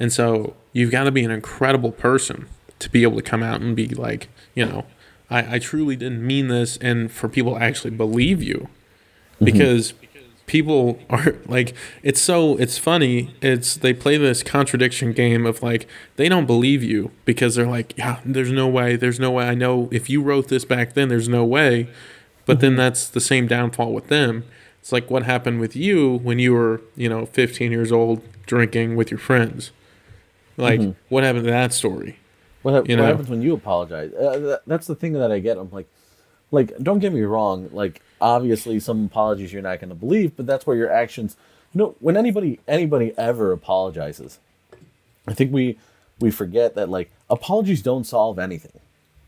And so you've got to be an incredible person to be able to come out and be like, I truly didn't mean this, and for people to actually believe you. Because people are like, it's funny. They play this contradiction game of like, they don't believe you because they're like, yeah, there's no way. I know if you wrote this back then, there's no way. But then that's the same downfall with them. It's like what happened with you when you were, 15 years old drinking with your friends. Like, what happened to that story? What happens when you apologize? That's the thing that I get. I'm like, don't get me wrong. Like, obviously, some apologies you're not going to believe, but that's where your actions. When anybody ever apologizes, I think we forget that, like, apologies don't solve anything.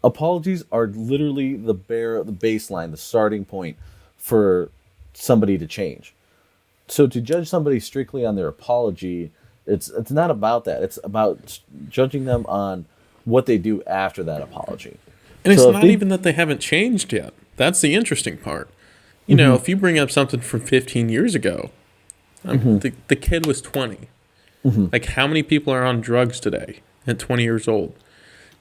Apologies are literally the baseline, the starting point for somebody to change. So to judge somebody strictly on their apology, it's not about that. It's about judging them on what they do after that apology. And it's not even that they haven't changed yet. That's the interesting part. If you bring up something from 15 years ago, the kid was 20. Like, how many people are on drugs today at 20 years old?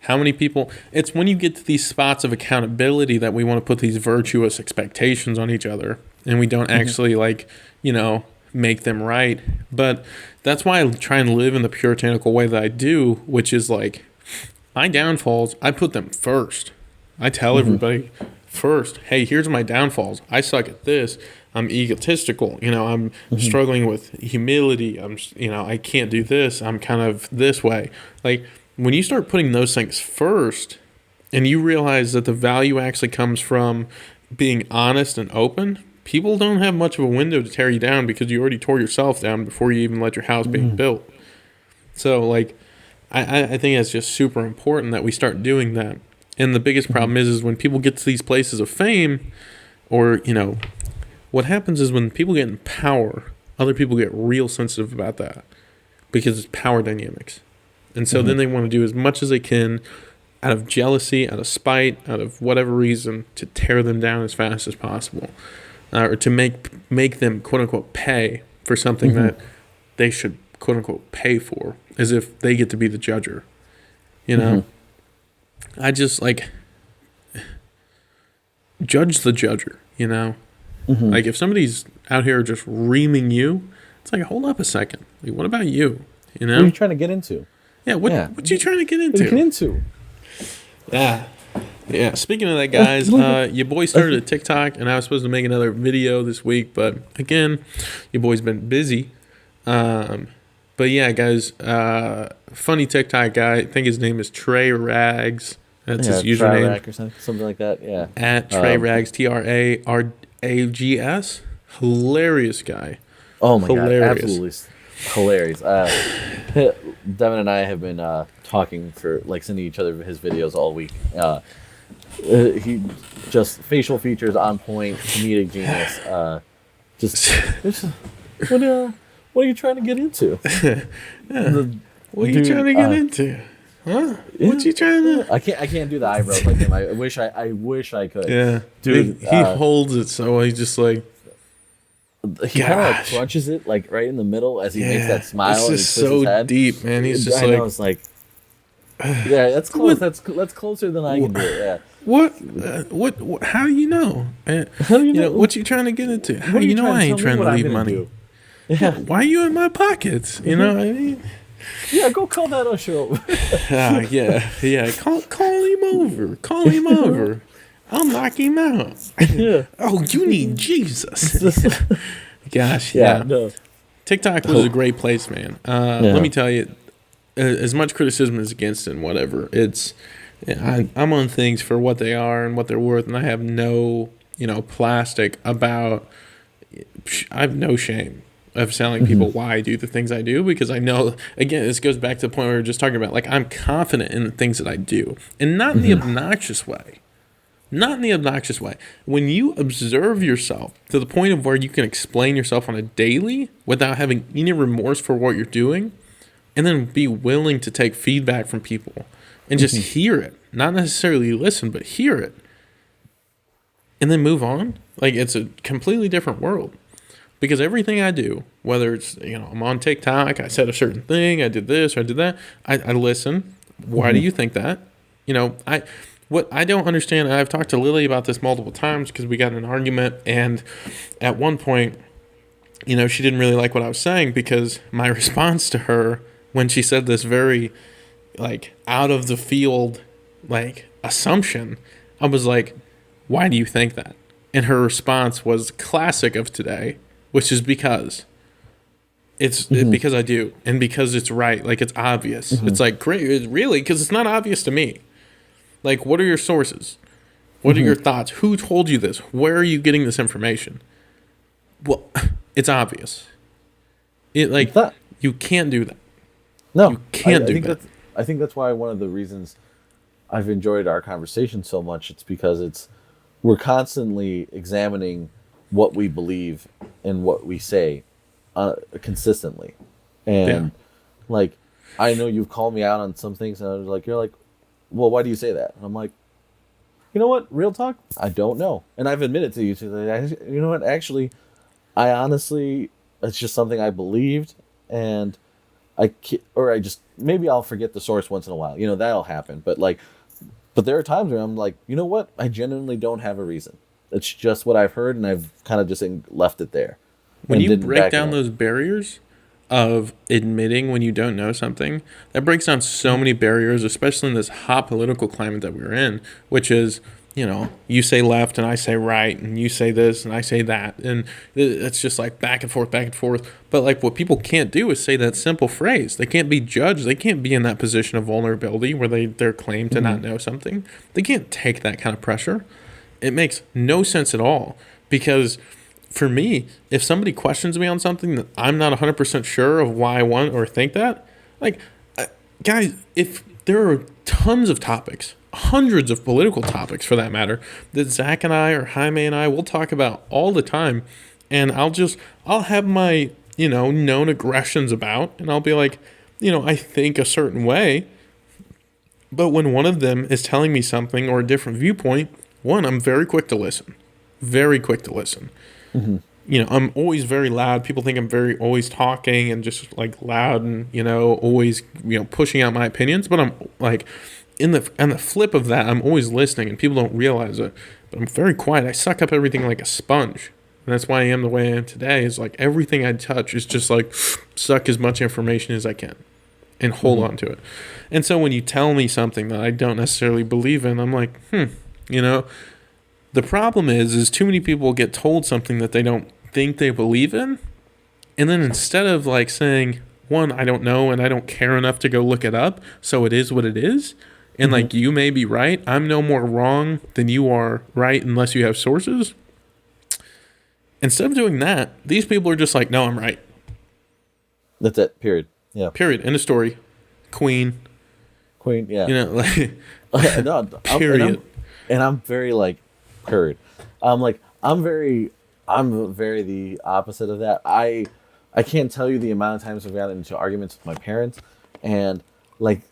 How many people? It's when you get to these spots of accountability that we want to put these virtuous expectations on each other, and we don't actually, make them right. But that's why I try and live in the puritanical way that I do, which is like, my downfalls, I put them first. I tell everybody first, hey, here's my downfalls. I suck at this. I'm egotistical. I'm struggling with humility. I can't do this. I'm kind of this way. Like, when you start putting those things first, and you realize that the value actually comes from being honest and open, people don't have much of a window to tear you down, because you already tore yourself down before you even let your house being built. So, like, I think it's just super important that we start doing that. And the biggest problem is when people get to these places of fame, or, what happens is when people get in power, other people get real sensitive about that, because it's power dynamics. And so then they want to do as much as they can out of jealousy, out of spite, out of whatever reason, to tear them down as fast as possible. Or to make them, quote-unquote, pay for something that they should, quote-unquote, pay for, as if they get to be the judger. I just, like, judge the judger, Like, if somebody's out here just reaming you, it's like, hold up a second. Like, what about you, What are you trying to get into? Yeah, what you trying to get What are you into? getting into? Yeah. Yeah, speaking of that, guys, your boy started a TikTok, and I was supposed to make another video this week, but again, your boy's been busy. But yeah, guys, funny TikTok guy. I think his name is Trey Rags. That's his username. Tri-rack or something like that. Yeah. At Trey Rags, TRARAGS. Hilarious guy. Oh my god, Hilarious. absolutely hilarious. Devin and I have been talking for like sending each other his videos all week. He just facial features on point, comedic genius. What are you trying to get into? What are you trying to get into? Huh? Yeah. What you trying to? I can't do the eyebrows like him. I wish I could. Yeah, Dude. He holds it so he's just like. He kind of like crunches it like right in the middle as he makes that smile. It's and just he twists his so head. deep, man. He's just I know, it's like, yeah, that's close. That's closer than I can do it. Yeah. What? How do you know? How do you know? What you trying to get into? How What are you know I tell ain't me trying to what I'm leave gonna money? do? Yeah. Why are you in my pockets? You know what I mean? Yeah, go call that Usher over. Yeah. Call him over. Call him over. I'll knock him out. Yeah. Oh, you need Jesus. Gosh, Yeah. No. TikTok was a great place, man. Let me tell you, as much criticism as against it and whatever, I'm on things for what they are and what they're worth, and I have no, plastic about. I have no shame of telling people why I do the things I do, because I know, again, this goes back to the point we were just talking about. Like, I'm confident in the things that I do, and not in the obnoxious way. Not in the obnoxious way. When you observe yourself to the point of where you can explain yourself on a daily without having any remorse for what you're doing, and then be willing to take feedback from people and just hear it, not necessarily listen, but hear it, and then move on, like, it's a completely different world. Because everything I do, whether it's, I'm on TikTok, I said a certain thing, I did this or I did that, I listen. Why do you think that? What I don't understand, I've talked to Lily about this multiple times because we got in an argument, and at one point, she didn't really like what I was saying, because my response to her when she said this very, like, out of the field, like, assumption, I was like, why do you think that? And her response was classic of today, which is because because I do, and because it's right, like, it's obvious. It's like, great, really, because it's not obvious to me. Like, what are your sources? What are your thoughts? Who told you this? Where are you getting this information? Well, it's obvious. You can't do that. No, you can't do that. I think that's why one of the reasons I've enjoyed our conversation so much. It's because we're constantly examining what we believe and what we say consistently, and like, I know you've called me out on some things, and I was like, you're like, well, why do you say that? And I'm like, you know what? Real talk, I don't know. And I've admitted to you today, you know what? Actually, I honestly, it's just something I believed, and maybe I'll forget the source once in a while. That'll happen. But there are times where I'm like, you know what? I genuinely don't have a reason. It's just what I've heard, and I've kind of just left it there. When you break down those barriers of admitting when you don't know something, that breaks down so many barriers, especially in this hot political climate that we're in, which is, you say left and I say right, and you say this and I say that, and it's just like back and forth. But like, what people can't do is say that simple phrase. They can't be judged. They can't be in that position of vulnerability where they're claimed to not know something. They can't take that kind of pressure. It makes no sense at all, because for me, if somebody questions me on something that I'm not 100% sure of why I want or think that, like, guys, if there are tons of topics, hundreds of political topics for that matter, that Zach and I or Jaime and I will talk about all the time, and I'll have my, known aggressions about, and I'll be like, I think a certain way, but when one of them is telling me something or a different viewpoint, I'm very quick to listen. I'm always very loud. People think I'm always talking and just like loud and, always, pushing out my opinions. But I'm like, on the flip of that, I'm always listening, and people don't realize it. But I'm very quiet. I suck up everything like a sponge. And that's why I am the way I am today, is like everything I touch is just like suck as much information as I can. and hold on to it. And so when you tell me something that I don't necessarily believe in, I'm like, you know, the problem is too many people get told something that they don't think they believe in. And then instead of like saying, one, I don't know and I don't care enough to go look it up, so it is what it is. And like, you may be right. I'm no more wrong than you are right unless you have sources. Instead of doing that, these people are just like, no, I'm right. That's it. Period. Yeah. Period. End of story. Queen. Yeah. You know, like, no, period. I'm very like, period. I'm very the opposite of that. I can't tell you the amount of times I've gotten into arguments with my parents, and like,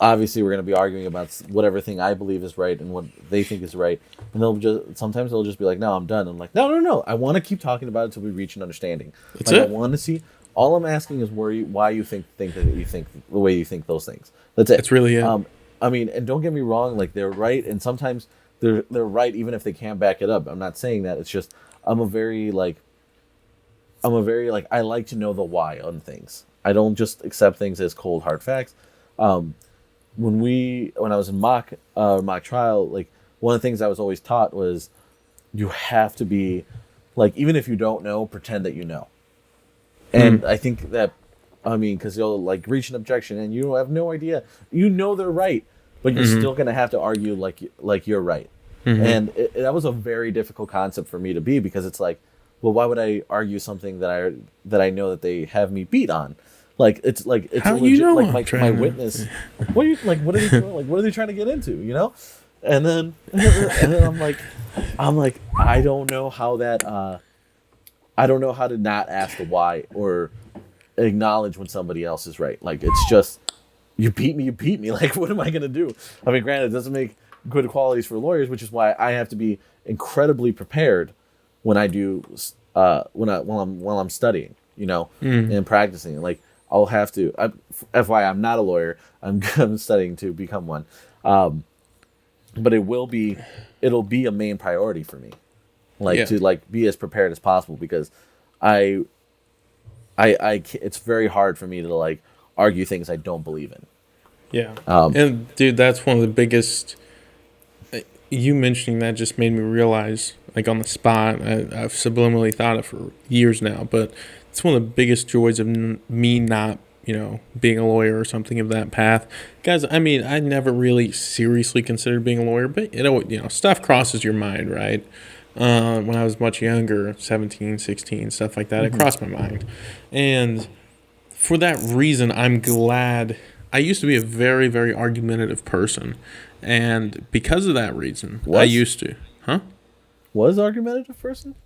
obviously we're going to be arguing about whatever thing I believe is right and what they think is right, and sometimes they'll just be like, no, I'm done. I'm like, no, I want to keep talking about it until we reach an understanding. That's it. I want to see. All I'm asking is why you think that you think the way you think those things. That's it. That's really it. I mean, and don't get me wrong, like, they're right, and sometimes they're right even if they can't back it up. I'm not saying that. It's just I'm a very like I like to know the why on things. I don't just accept things as cold hard facts. When I was in mock trial, like, one of the things I was always taught was you have to be like, even if you don't know, pretend that you know. And I think that, I mean, because you'll like reach an objection and you have no idea, you know they're right, but you're still gonna have to argue like you're right. And that was a very difficult concept for me to be, because it's like, well, why would I argue something that I know that they have me beat on? Like, it's how legit, you know like my witness. What are you like? What are they doing? Like, what are they trying to get into? You know? And then I'm like, I don't know how that. I don't know how to not ask the why or acknowledge when somebody else is right. Like, it's just, you beat me. Like, what am I gonna do? I mean, granted, it doesn't make good qualities for lawyers, which is why I have to be incredibly prepared when I do while I'm studying, you know, and practicing. Like, I'll have to. FYI, I'm not a lawyer. I'm studying to become one, but it'll be a main priority for me, to like be as prepared as possible, because it's very hard for me to like argue things I don't believe in. Yeah, and dude, that's one of the biggest. You mentioning that just made me realize, like, on the spot, I've subliminally thought it for years now, but it's one of the biggest joys of me not, being a lawyer or something of that path. Guys, I mean, I never really seriously considered being a lawyer, but, stuff crosses your mind, right? When I was much younger, 17, 16, stuff like that, it crossed my mind. And for that reason, I'm glad. I used to be a very, very argumentative person. And because of that reason, I used to. Huh? Was argumentative person?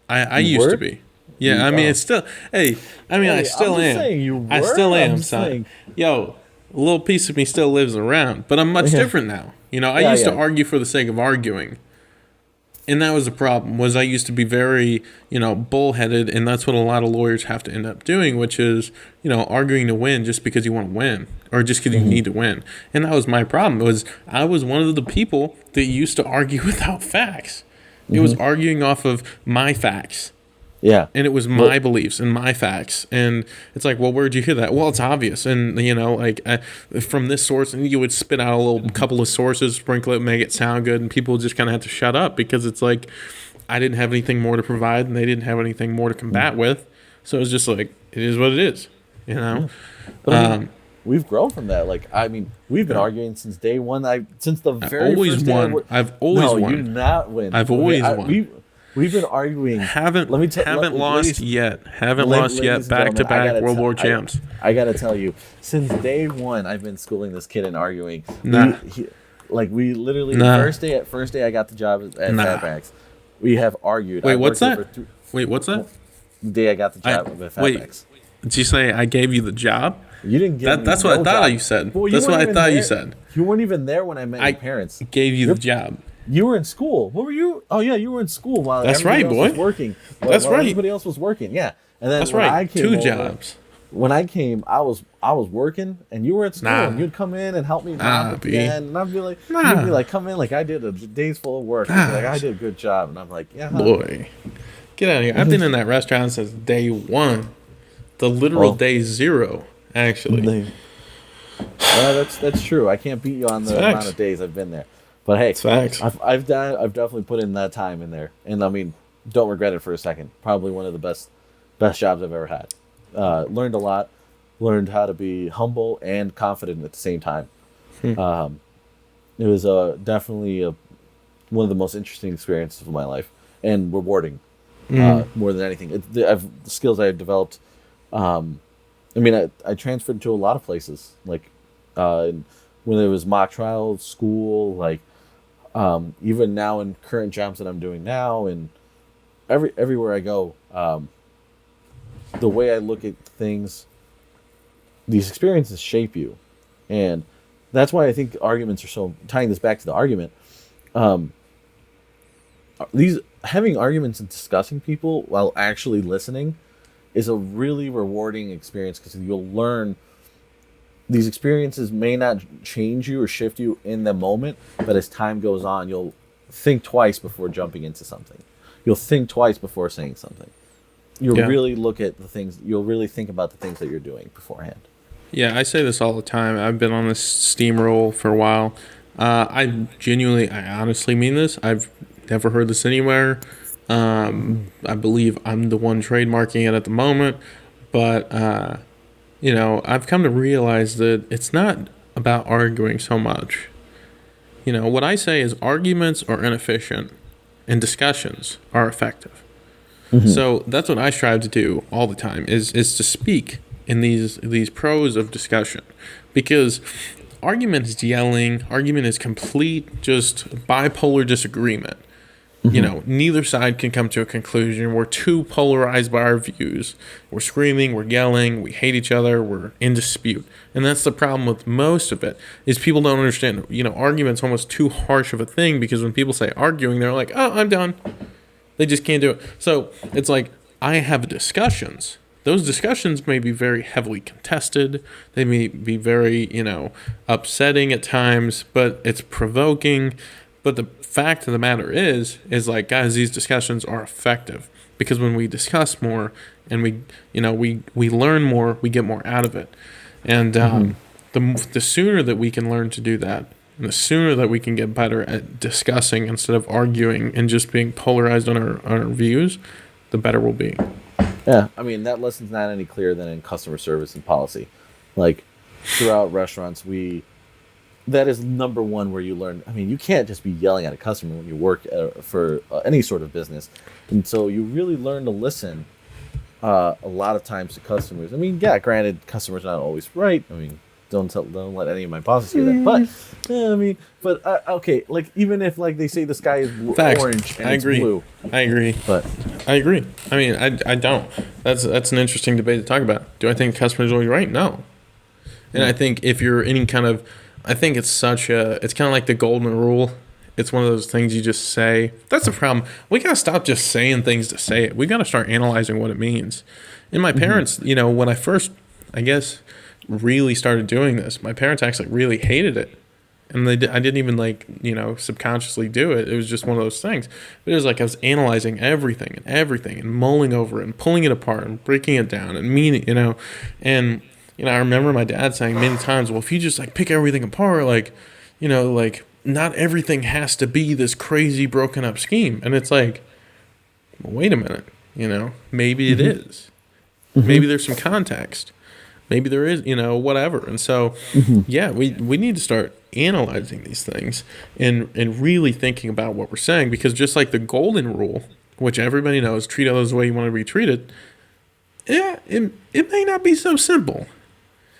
I used to be. Yeah, I mean, it's still. Hey, I mean, I still am. Saying you were. I still am, son. Yo, a little piece of me still lives around, but I'm much different now. I used to argue for the sake of arguing. And that was the problem, was I used to be very, bullheaded, and that's what a lot of lawyers have to end up doing, which is, arguing to win just because you want to win, or just because you need to win. And that was my problem. I was one of the people that used to argue without facts. It was arguing off of my facts. Yeah. And it was my beliefs and my facts. And it's like, well, where'd you hear that? Well, it's obvious. And, from this source, and you would spit out a little couple of sources, sprinkle it, make it sound good. And people just kind of have to shut up, because it's like, I didn't have anything more to provide and they didn't have anything more to combat with. So it was just like, it is what it is, But I mean, we've grown from that. Like, I mean, we've been arguing since day one. Since the very first day. I've always won. No, you not win. I've always won. We've been arguing. Haven't lost yet. Back to back World War champs. I gotta tell you, since day one, I've been schooling this kid and arguing. Nah. We literally first day I got the job at Fatbacks. We have argued. Wait, what's that? What's that? The day I got the job at Fatbacks. Did you say I gave you the job? You didn't get me. That's what I thought you said. Well, that's what I thought you said. You weren't even there when I met your parents. I gave you the job. You were in school. What were you? Oh yeah, you were in school while everybody else was working. That's right. Everybody else was working. Yeah, and then that's right. I came 2 jobs. When I came, I was working, and you were at school, and you'd come in and help me mop at the end, and I'd be like, you'd be like, come in, like I did a day's full of work. Like, I did a good job, and I'm like, yeah. Boy, get out of here! I've been in that restaurant since day one, the literal day zero, actually. That's true. I can't beat you on the amount of days I've been there, but hey, I've definitely put in that time in there, and I mean, don't regret it for a second. Probably one of the best jobs I've ever had. Learned a lot. Learned how to be humble and confident at the same time. It was definitely one of the most interesting experiences of my life, and rewarding more than anything. The skills I developed. I mean, I transferred to a lot of places, like when there was mock trial, school, like even now in current jobs that I'm doing now, and everywhere I go, the way I look at things, these experiences shape you, and that's why I think arguments are so. Tying this back to the argument, these having arguments and discussing people while actually listening is a really rewarding experience, because you'll learn. These experiences may not change you or shift you in the moment, but as time goes on, you'll think twice before jumping into something. You'll think twice before saying something. You'll really look at the things. You'll really think about the things that you're doing beforehand. Yeah, I say this all the time. I've been on this steamroll for a while. I honestly mean this. I've never heard this anywhere. I believe I'm the one trademarking it at the moment, but I've come to realize that it's not about arguing so much. What I say is arguments are inefficient and discussions are effective. So that's what I strive to do all the time is to speak in these pros of discussion, because argument is yelling, argument is complete just bipolar disagreement. Neither side can come to a conclusion. We're too polarized by our views. We're screaming, we're yelling, we hate each other, we're in dispute. And that's the problem with most of it, is people don't understand, argument's almost too harsh of a thing, because when people say arguing, they're like, oh, I'm done. They just can't do it. So it's like, I have discussions. Those discussions may be very heavily contested. They may be very, upsetting at times, but it's provoking. But the fact of the matter is like, guys, these discussions are effective, because when we discuss more and we learn more, we get more out of it. And the sooner that we can learn to do that, and the sooner that we can get better at discussing instead of arguing and just being polarized on our views, the better we'll be. Yeah, I mean, that lesson's not any clearer than in customer service and policy. Like, throughout restaurants, that is number one where you learn. I mean, you can't just be yelling at a customer when you work for any sort of business. And so you really learn to listen a lot of times to customers. I mean, yeah, granted, customers are not always right. I mean, don't let any of my bosses hear that. But, okay, like, even if, like, they say the sky is orange and it's blue. I agree. But I agree. I mean, I don't. That's an interesting debate to talk about. Do I think customers are always right? No. And I think if you're any kind of, I think it's kind of like the golden rule. It's one of those things you just say. That's the problem. We got to stop just saying things to say it. We got to start analyzing what it means. And my parents, when I first, I guess, really started doing this, my parents actually really hated it. And I didn't even subconsciously do it. It was just one of those things. But it was like I was analyzing everything and mulling over it and pulling it apart and breaking it down and meaning, and I remember my dad saying many times, well, if you just pick everything apart, not everything has to be this crazy broken up scheme. And it's like, well, wait a minute, maybe it is. Maybe there's some context. Maybe there is, whatever. And so, we need to start analyzing these things and really thinking about what we're saying, because just like the golden rule, which everybody knows, treat others the way you want to be treated, it may not be so simple.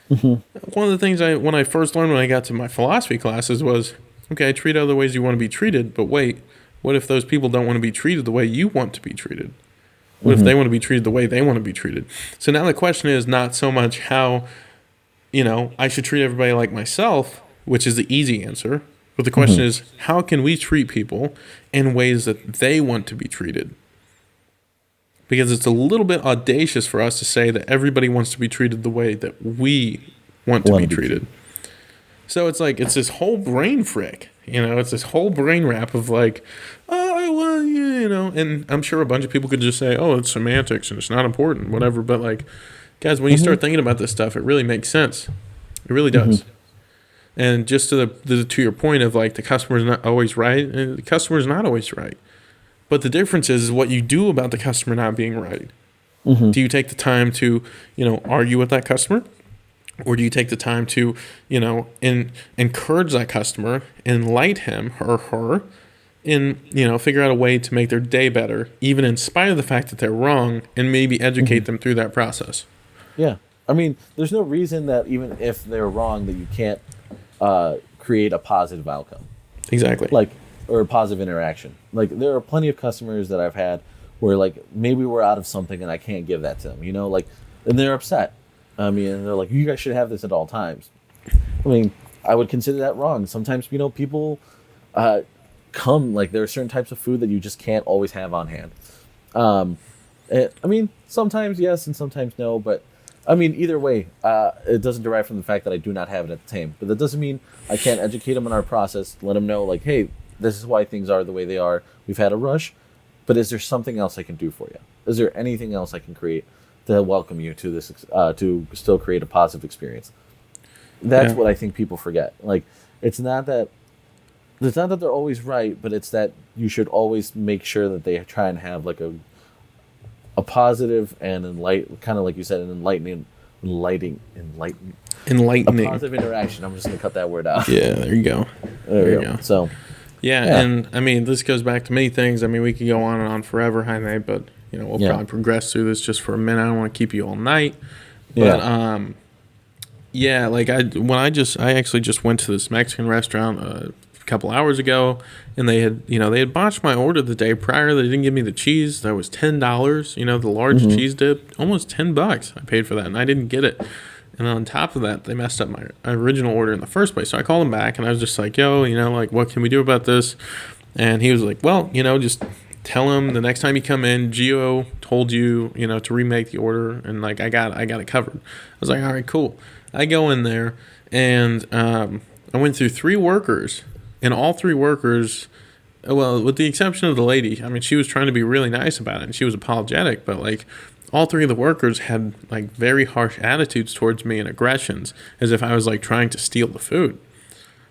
One of the things when I first learned when I got to my philosophy classes was, okay, treat other ways you want to be treated, but wait, what if those people don't want to be treated the way you want to be treated? What if they want to be treated the way they want to be treated? So now the question is not so much how, I should treat everybody like myself, which is the easy answer, but the question is, how can we treat people in ways that they want to be treated? Because it's a little bit audacious for us to say that everybody wants to be treated the way that we want to be treated. So it's like, it's this whole brain frick, it's this whole brain wrap of like, oh, well, and I'm sure a bunch of people could just say, oh, it's semantics and it's not important, whatever. But like, guys, when you start thinking about this stuff, it really makes sense. It really does. And just to your point of like the customer's not always right, and the customer's not always right. But the difference is what you do about the customer not being right. Mm-hmm. Do you take the time to, argue with that customer? Or do you take the time to, encourage that customer, enlighten him or her, and, figure out a way to make their day better, even in spite of the fact that they're wrong, and maybe educate them through that process? Yeah. I mean, there's no reason that even if they're wrong that you can't create a positive outcome. Exactly. Or a positive interaction. Like, there are plenty of customers that I've had where, like, maybe we're out of something and I can't give that to them, and they're upset. I mean, and they're like, you guys should have this at all times. I mean, I would consider that wrong. Sometimes, people come, like, there are certain types of food that you just can't always have on hand. I mean, sometimes yes and sometimes no, but I mean, either way, it doesn't derive from the fact that I do not have it at the time. But that doesn't mean I can't educate them on our process, let them know, like, hey, this is why things are the way they are. We've had a rush, but is there something else I can do for you? Is there anything else I can create to welcome you to this, to still create a positive experience? That's what I think people forget. Like, it's not that they're always right, but it's that you should always make sure that they try and have like a positive and kind of like you said, an enlightening, a positive interaction. I'm just gonna cut that word out. Yeah, there you go. There you go. So, yeah, and I mean, this goes back to many things. I mean, we could go on and on forever, Jaime, but we'll probably progress through this just for a minute. I don't want to keep you all night, but like I actually just went to this Mexican restaurant a couple hours ago, and they had botched my order the day prior. They didn't give me the cheese. That was $10. The large cheese dip, almost $10. I paid for that, and I didn't get it. And on top of that, they messed up my original order in the first place. So I called him back, and I was just like, yo, like, what can we do about this? And he was like, well, just tell him the next time you come in, Gio told you, to remake the order, and like I got it covered. I was like, all right, cool. I go in there, and I went through 3 workers, and all 3 workers, well, with the exception of the lady, I mean, she was trying to be really nice about it, and she was apologetic, but like all 3 of the workers had like very harsh attitudes towards me and aggressions, as if I was like trying to steal the food.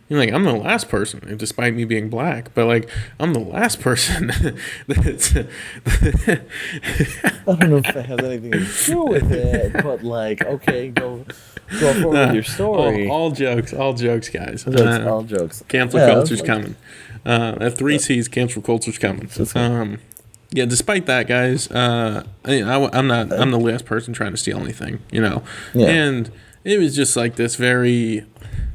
Like, I'm the last person, despite me being black, but like, I'm the last person that's. I don't know if that has anything to do with it, but like, okay, go forward with your story. All jokes, guys. All jokes. Cancel culture's coming. At 3 C's, cancel culture's coming. Yeah, despite that, guys, I'm the last person trying to steal anything, Yeah. And it was just like this very.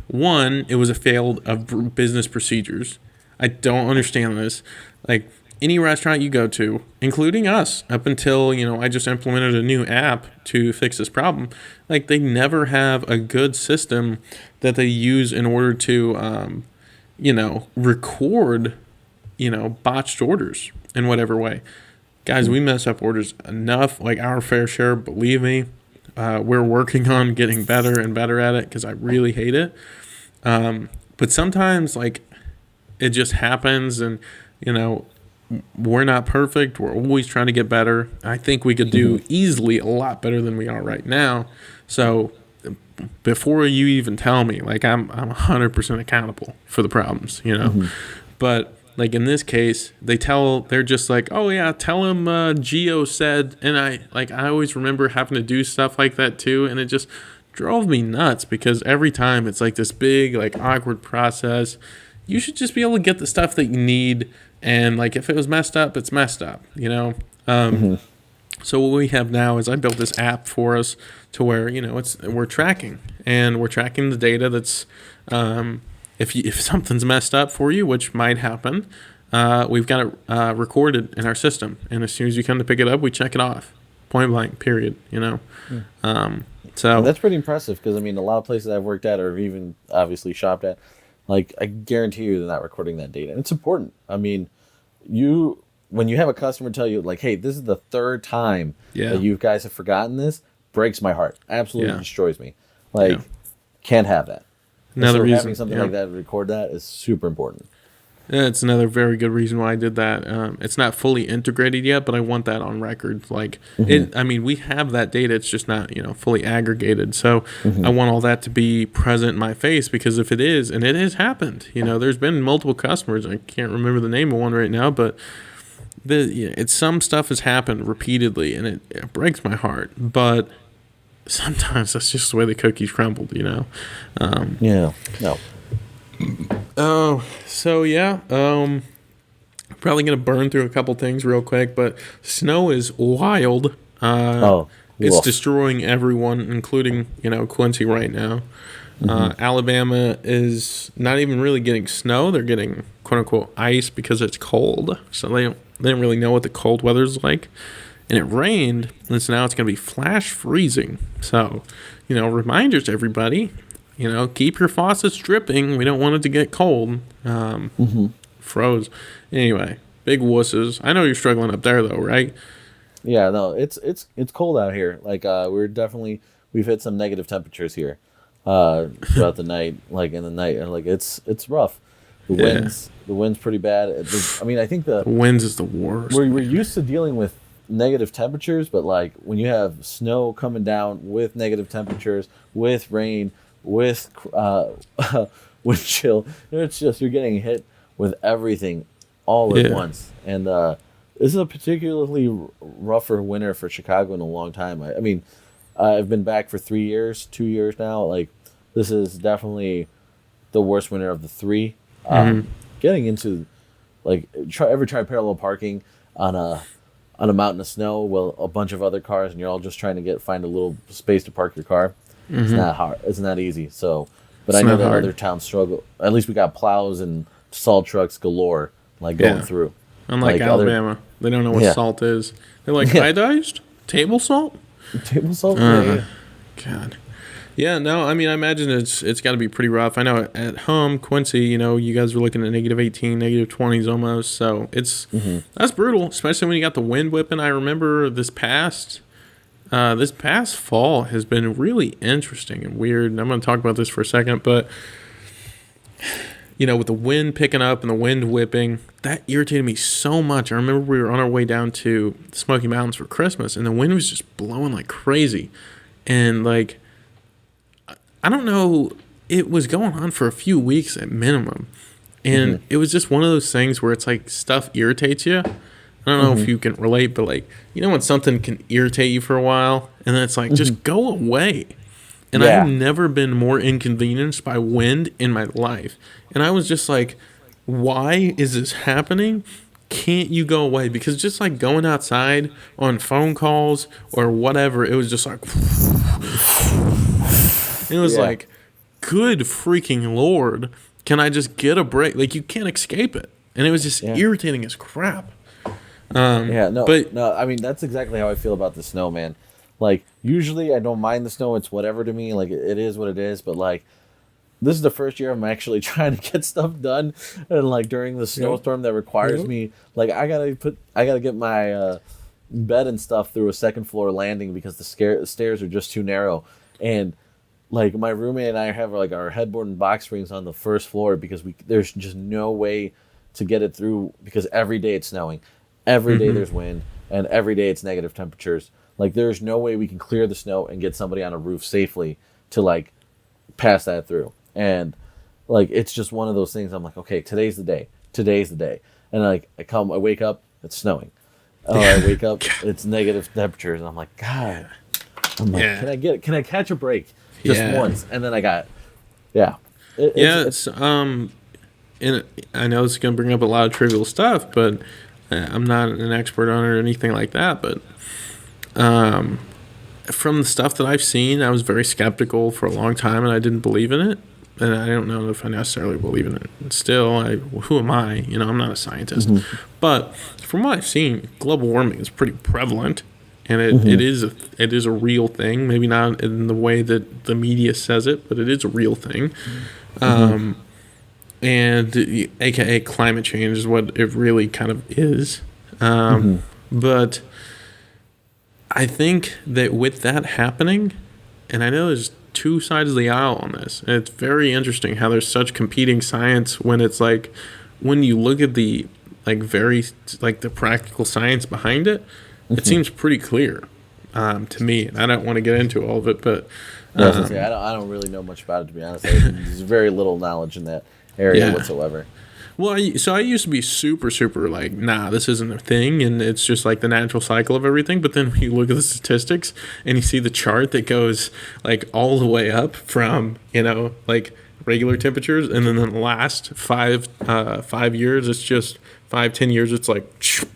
One, it was a failed of business procedures. I don't understand this. Like, any restaurant you go to, including us, up until, I just implemented a new app to fix this problem, like, they never have a good system that they use in order to, record, botched orders in whatever way. Guys, we mess up orders enough, like our fair share, believe me. We're working on getting better and better at it because I really hate it. But sometimes, like, it just happens, and, we're not perfect. We're always trying to get better. I think we could do easily a lot better than we are right now. So before you even tell me, like, I'm 100% accountable for the problems, But like in this case, they're just like, oh yeah, tell him Gio said, and I always remember having to do stuff like that too, and it just drove me nuts because every time it's like this big, like, awkward process. You should just be able to get the stuff that you need, and like if it was messed up, it's messed up, So what we have now is I built this app for us to where we're tracking the data that's if something's messed up for you, which might happen, we've got it recorded in our system, and as soon as you come to pick it up, we check it off, point blank, period. So that's pretty impressive because I mean, a lot of places I've worked at or even obviously shopped at, like, I guarantee you they're not recording that data, and it's important. I mean, when you have a customer tell you like, hey, this is the 3rd time that you guys have forgotten this, breaks my heart, absolutely destroys me. Like, can't have that. Another reason having something like that to record that is super important. That's another very good reason why I did that. It's not fully integrated yet, but I want that on record. Like Mm-hmm. it, I mean, we have that data. It's just not, fully aggregated. So I Mm-hmm. want all that to be present in my face because if it is, and it has happened, there's been multiple customers. I can't remember the name of one right now, but it's some stuff has happened repeatedly, and it breaks my heart. But sometimes that's just the way the cookies crumbled. Um, Yeah. No. oh, so yeah. Probably gonna burn through a couple things real quick, but snow is wild. Oh. It's Woof. destroying everyone, including Quincy right now. Mm-hmm. Alabama is not even really getting snow; they're getting quote unquote ice because it's cold. So they don't really know what the cold weather's like. And it rained, and so now it's gonna be flash freezing. So, reminders to everybody. Keep your faucets dripping. We don't want it to get cold. Mm-hmm. Froze. Anyway, big wusses. I know you're struggling up there though, right? Yeah. No. It's cold out here. Like we've hit some negative temperatures here, throughout the night. Like in the night, and like it's rough. The Yeah. wind's pretty bad. I mean, I think The winds is the worst. we're used to dealing with negative temperatures, but like when you have snow coming down with negative temperatures, with rain, with wind chill, it's just you're getting hit with everything all at Yeah. once. And this is a particularly rougher winter for Chicago in a long time. I mean, I've been back for 3 years, 2 years now. Like this is definitely the worst winter of the three. Mm-hmm. Getting into like try parallel parking on a mountain of snow, well, a bunch of other cars, and you're all just trying to find a little space to park your car. It's Mm-hmm. not hard. It's not easy. So, but It's I know not that hard. other towns struggle. At least we got plows and salt trucks galore, like going Yeah. through. Unlike Like other Alabama, they don't know what Yeah. salt is. They're like Yeah. iodized table salt. table salt. Yeah, Uh, yeah. God. Yeah, no, I mean, I imagine it's got to be pretty rough. I know at home, Quincy, you guys were looking at -18, -20s almost. So Mm-hmm. that's brutal, especially when you got the wind whipping. I remember this past fall has been really interesting and weird. And I'm going to talk about this for a second, but with the wind picking up and the wind whipping, that irritated me so much. I remember we were on our way down to the Smoky Mountains for Christmas, and the wind was just blowing like crazy. And like, I don't know, it was going on for a few weeks at minimum. And it was just one of those things where it's like stuff irritates you. I don't know if you can relate, but like, when something can irritate you for a while, and then it's like, just go away. And I have Yeah. never been more inconvenienced by wind in my life. And I was just like, why is this happening? Can't you go away? Because just like going outside on phone calls or whatever, it was just like, it was Yeah. like, good freaking Lord, can I just get a break? Like, you can't escape it. And it was just Yeah. irritating as crap. Yeah, no, But no. I mean, that's exactly how I feel about the snow, man. Like, usually I don't mind the snow; it's whatever to me. Like, it is what it is. But like, this is the first year I'm actually trying to get stuff done, and like during the snowstorm that requires Yep. me, like, I gotta get my bed and stuff through a second floor landing because the stairs are just too narrow, and like my roommate and I have like our headboard and box springs on the first floor because there's just no way to get it through because every day it's snowing. Every day there's wind, and every day it's negative temperatures. Like there's no way we can clear the snow and get somebody on a roof safely to like pass that through. And like it's just one of those things. I'm like, okay, today's the day. Today's the day. And like I wake up, it's snowing. Oh, I wake up, it's negative temperatures, and I'm like, God. I'm like, Yeah. can I catch a break just Yeah. once? And then I got, yeah, yeah, it's and I know it's going to bring up a lot of trivial stuff, but I'm not an expert on it or anything like that. But from the stuff that I've seen, I was very skeptical for a long time, and I didn't believe in it. And I don't know if I necessarily believe in it. Still, who am I? I'm not a scientist. But from what I've seen, global warming is pretty prevalent, and it is a real thing. Maybe not in the way that the media says it, but it is a real thing. And AKA climate change is what it really kind of is. But I think that with that happening, and I know there's two sides of the aisle on this, and it's very interesting how there's such competing science when it's like, when you look at the the practical science behind it, it seems pretty clear to me. And I don't want to get into all of it, but I don't really know much about it, to be honest. There's very little knowledge in that area whatsoever. Well, I used to be super, super like, nah, this isn't a thing, and it's just like the natural cycle of everything. But then when you look at the statistics and you see the chart that goes like all the way up from, like regular temperatures, and then the last 5 years, it's just 5-10 years, it's like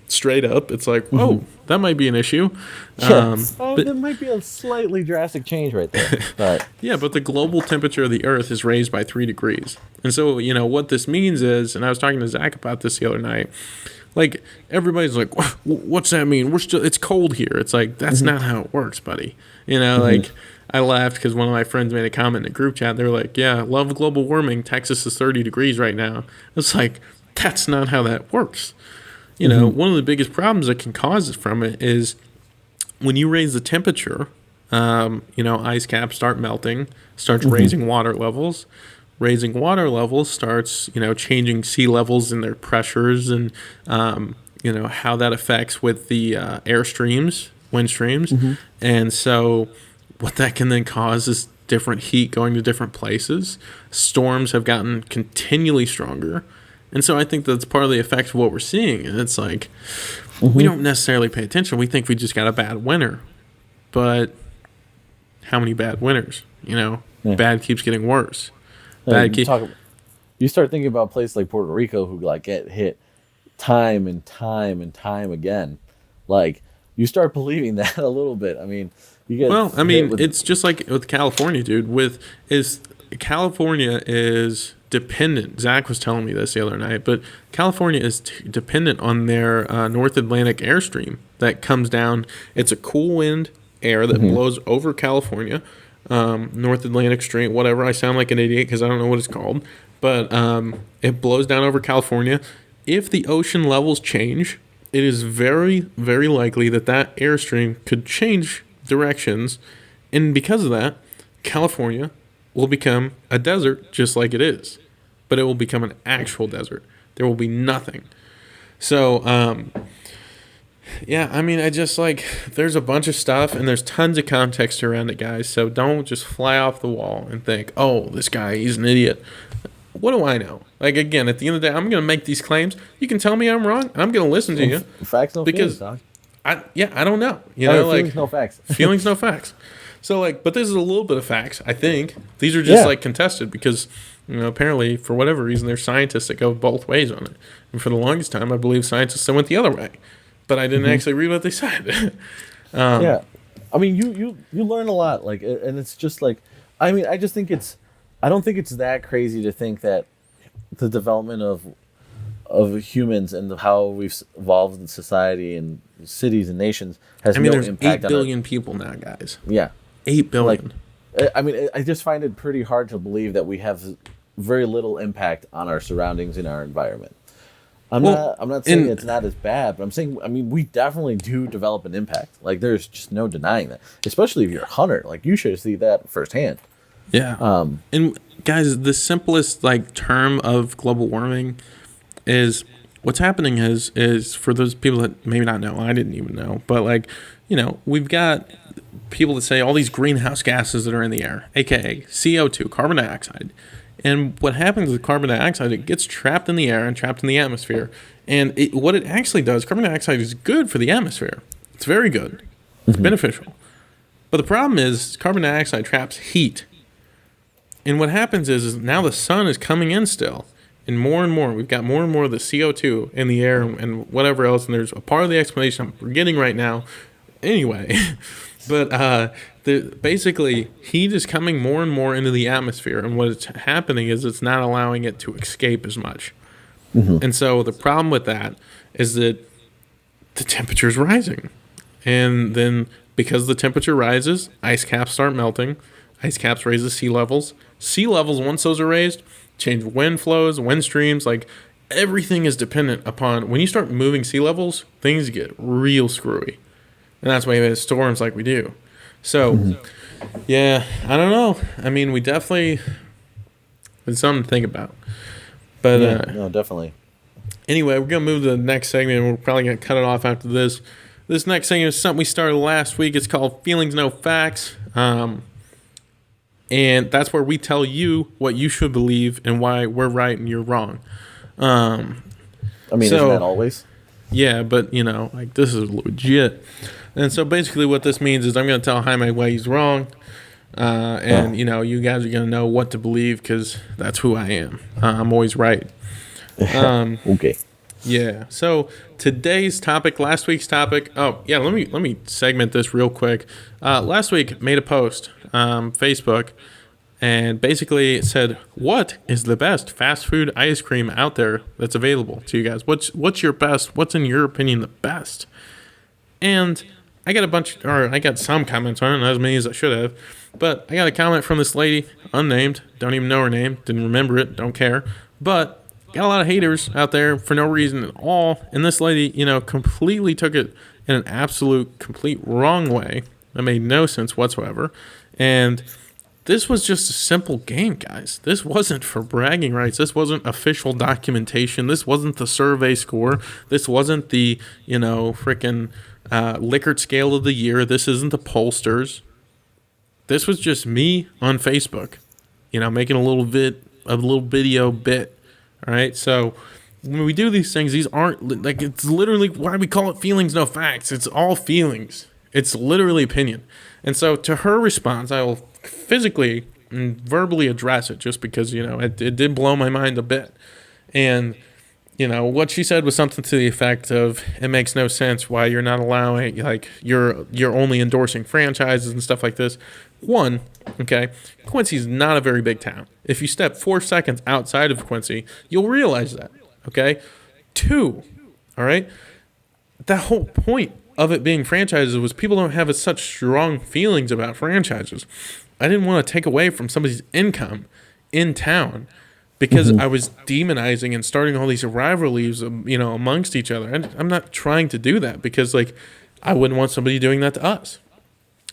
straight up. It's like, whoa, that might be an issue. That might be a slightly drastic change right there. But yeah, but the global temperature of the Earth is raised by 3 degrees. And so, what this means is, and I was talking to Zach about this the other night, like, everybody's like, what's that mean? It's cold here. It's like, that's not how it works, buddy. Like, I laughed because one of my friends made a comment in a group chat. They were like, yeah, love global warming. Texas is 30 degrees right now. It's like, that's not how that works. One of the biggest problems that can cause it from it is when you raise the temperature, ice caps start melting, starts raising water levels. Raising water levels starts, changing sea levels and their pressures and, how that affects with the air streams, wind streams. And so what that can then cause is different heat going to different places. Storms have gotten continually stronger. And so I think that's part of the effect of what we're seeing. And it's like, we don't necessarily pay attention. We think we just got a bad winter. But how many bad winters? Bad keeps getting worse. You start thinking about places like Puerto Rico who like get hit time and time and time again. Like, you start believing that a little bit. I mean, it's just like with California, dude. California is dependent. Zach was telling me this the other night, but California is dependent on their North Atlantic airstream that comes down. It's a cool wind air that blows over California. North Atlantic stream, whatever. I sound like an idiot because I don't know what it's called, but it blows down over California. If the ocean levels change, it is very, very likely that airstream could change directions, and because of that, California will become a desert just like it is, but it will become an actual desert. There will be nothing. So, I just like, there's a bunch of stuff and there's tons of context around it, guys. So don't just fly off the wall and think, oh, this guy, he's an idiot. What do I know? Like, again, at the end of the day, I'm going to make these claims. You can tell me I'm wrong. I'm going to listen to you. Facts, no feelings, dog. I don't know. Feelings, no facts. Feelings, no facts. So, but this is a little bit of facts, I think. These are just, contested because, apparently, for whatever reason, there's scientists that go both ways on it. And for the longest time, I believe scientists that went the other way. But I didn't actually read what they said. I mean, you learn a lot, like, and it's just like, I mean, I don't think it's that crazy to think that the development of humans and how we've evolved in society and cities and nations has no there's impact 8 billion people now, guys. Yeah. 8 billion. Like, I mean, I just find it pretty hard to believe that we have very little impact on our surroundings and our environment. I'm not saying it's not as bad, but I'm saying, I mean, we definitely do develop an impact. Like, there's just no denying that. Especially if you're a hunter. Like, you should see that firsthand. Yeah. And guys, the simplest term of global warming is what's happening is for those people that maybe not know, I didn't even know, but we've got people that say all these greenhouse gases that are in the air, aka CO2, carbon dioxide. And what happens with carbon dioxide, it gets trapped in the air and trapped in the atmosphere. And what it actually does, carbon dioxide is good for the atmosphere. It's very good. It's beneficial. But the problem is carbon dioxide traps heat. And what happens is now the sun is coming in still. And more, we've got more and more of the CO2 in the air and whatever else. And there's a part of the explanation I'm forgetting right now. Anyway, but basically, heat is coming more and more into the atmosphere. And what's happening is it's not allowing it to escape as much. And so the problem with that is that the temperature is rising. And then because the temperature rises, ice caps start melting. Ice caps raise the sea levels. Sea levels, once those are raised, change wind flows, wind streams. Like, everything is dependent upon, when you start moving sea levels, things get real screwy. And that's why we have storms like we do. So, yeah, I don't know. I mean, we definitely, it's something to think about. But no, definitely. Anyway, we're going to move to the next segment. We're probably going to cut it off after this. This next segment is something we started last week. It's called Feelings, No Facts. And that's where we tell you what you should believe and why we're right and you're wrong. Isn't that always? Yeah, but, this is legit. And so basically what this means is I'm going to tell Jaime why he's wrong. You guys are going to know what to believe because that's who I am. I'm always right. Okay. Yeah. So today's topic, last week's topic. Oh yeah. Let me segment this real quick. Last week made a post, Facebook, and basically it said, "What is the best fast food ice cream out there that's available to you guys? What's your best? What's in your opinion the best?" And I got some comments on it, not as many as I should have, but I got a comment from this lady, unnamed, don't even know her name, didn't remember it, don't care, but. Got a lot of haters out there for no reason at all. And this lady, completely took it in an absolute, complete wrong way. That made no sense whatsoever. And this was just a simple game, guys. This wasn't for bragging rights. This wasn't official documentation. This wasn't the survey score. This wasn't the, freaking Likert scale of the year. This isn't the pollsters. This was just me on Facebook, making a little video bit. All right, so when we do these things, these aren't it's literally why we call it feelings, no facts. It's all feelings. It's literally opinion. And so to her response, I will physically and verbally address it just because, it did blow my mind a bit. And, what she said was something to the effect of, it makes no sense why you're not allowing, you're only endorsing franchises and stuff like this. One, okay, Quincy's not a very big town. If you step 4 seconds outside of Quincy, you'll realize that, okay? Two, all right, that whole point of it being franchises was people don't have such strong feelings about franchises. I didn't want to take away from somebody's income in town because I was demonizing and starting all these rivalries, amongst each other. I'm not trying to do that because, I wouldn't want somebody doing that to us.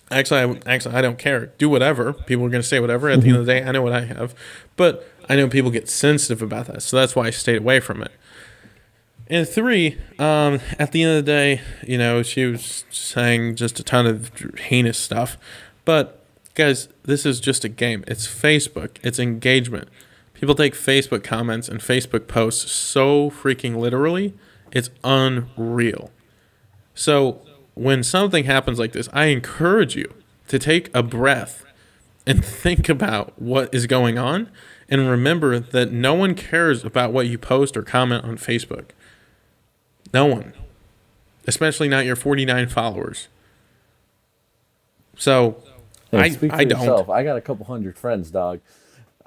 Actually, I don't care. Do whatever. People are going to say whatever. At the end of the day, I know what I have. But I know people get sensitive about that. So that's why I stayed away from it. And three, at the end of the day, she was saying just a ton of heinous stuff. But, guys, this is just a game. It's Facebook. It's engagement. People take Facebook comments and Facebook posts so freaking literally. It's unreal. So when something happens like this, I encourage you to take a breath and think about what is going on and remember that no one cares about what you post or comment on Facebook. No one. Especially not your 49 followers. So, I don't. Yourself. I got a couple hundred friends, dog.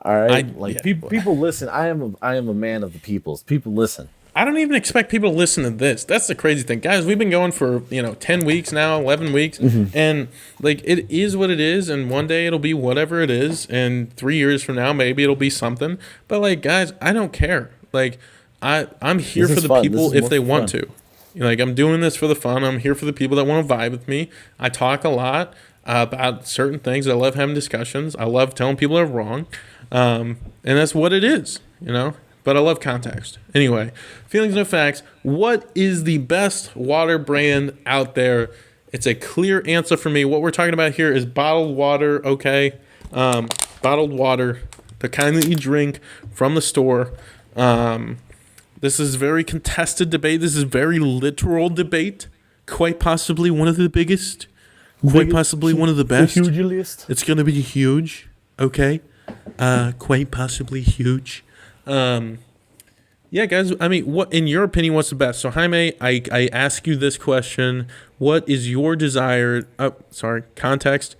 All right? People listen. I am a man of the peoples. People listen. I don't even expect people to listen to this. That's the crazy thing. Guys, we've been going for, 10 weeks now, 11 weeks. And, it is what it is. And one day it'll be whatever it is. And 3 years from now, maybe it'll be something. But, guys, I don't care. I'm here for the people if they want to. I'm doing this for the fun. I'm here for the people that want to vibe with me. I talk a lot about certain things. I love having discussions. I love telling people they're wrong. And that's what it is, But I love context. Anyway, feelings, no facts. What is the best water brand out there? It's a clear answer for me. What we're talking about here is bottled water, okay? Bottled water, the kind that you drink from the store. This is very contested debate. This is very literal debate. Quite possibly one of the biggest. Quite possibly one of the best. The hugest. It's going to be huge, okay? Quite possibly huge. Yeah, guys, what, in your opinion, what's the best? So, Jaime, I ask you this question. What is your desired, context?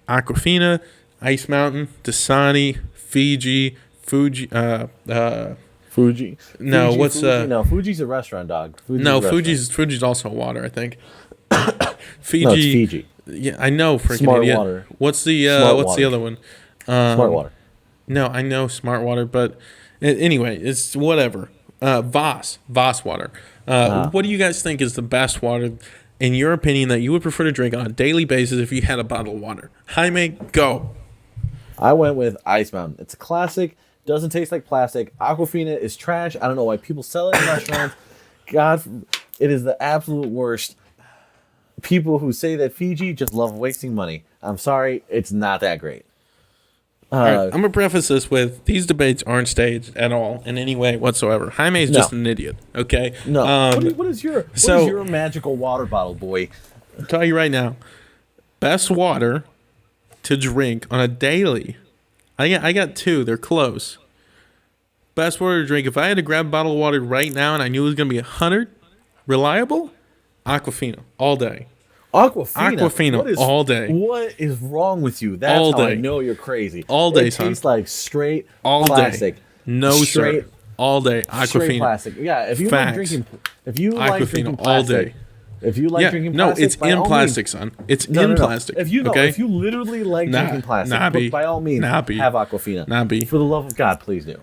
Aquafina, Ice Mountain, Dasani, Fiji, Fuji, Fuji. No, Fuji? No, Fuji's a restaurant, dog. Fuji's also water, I think. Fiji. No, it's Fiji. Yeah, I know, freaking Smart idiot. water. What's the other one? Smart water. No, I know Smart Water, but anyway, it's whatever. Voss water. What do you guys think is the best water, in your opinion, that you would prefer to drink on a daily basis if you had a bottle of water? Jaime, go. I went with Ice Mountain. It's a classic. Doesn't taste like plastic. Aquafina is trash. I don't know why people sell it in restaurants. God, it is the absolute worst. People who say that Fiji just love wasting money. I'm sorry, it's not that great. All right, I'm going to preface this with these debates aren't staged at all in any way whatsoever. Jaime is just an idiot, okay? No. What is your magical water bottle, boy? I'll tell you right now. Best water to drink on a daily. I got two. They're close. Best water to drink. If I had to grab a bottle of water right now and I knew it was going to be 100, reliable, Aquafina all day. Aquafina all day. What is wrong with you? That's all how I know you're crazy. All day, it son. Tastes like straight all plastic. Day. No, straight, sir. All day. Aquafina. Straight plastic. Yeah, if you like drinking Aquafina plastic, all day. If you like drinking plastic, no, it's in plastic, son. It's in plastic. If you literally like drinking plastic, by all means, have Aquafina. For the love of God, please do.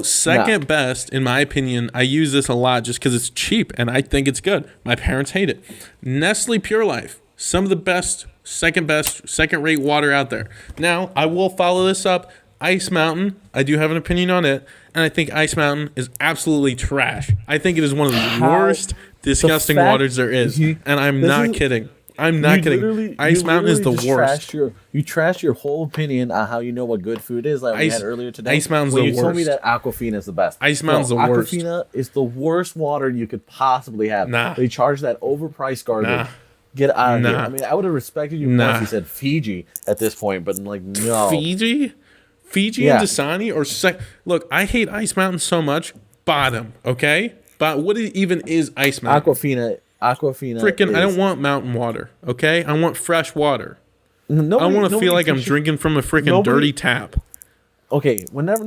Second best, in my opinion, I use this a lot just because it's cheap and I think it's good. My parents hate it. Nestle Pure Life, some of the best, second-rate water out there. Now, I will follow this up. Ice Mountain, I do have an opinion on it, and I think Ice Mountain is absolutely trash. I think it is one of the worst, disgusting waters there is, and I'm not kidding. I'm not kidding. Ice Mountain is the worst. You trashed your whole opinion on how you know what good food is, like we had earlier today. Ice Mountain's the worst. You told me that Aquafina is the best. Ice Mountain's the worst. Aquafina is the worst water you could possibly have. Nah. They charge that overpriced garbage. Nah. Get out of here. I mean, I would have respected you more if you said Fiji at this point, but like, no. Fiji and Dasani look, I hate Ice Mountain so much. Bottom, okay? But what even is Ice Mountain? Aquafina. Freaking, I don't want mountain water, okay? I want fresh water. I want to feel like I'm drinking from a freaking dirty tap. Okay, when they're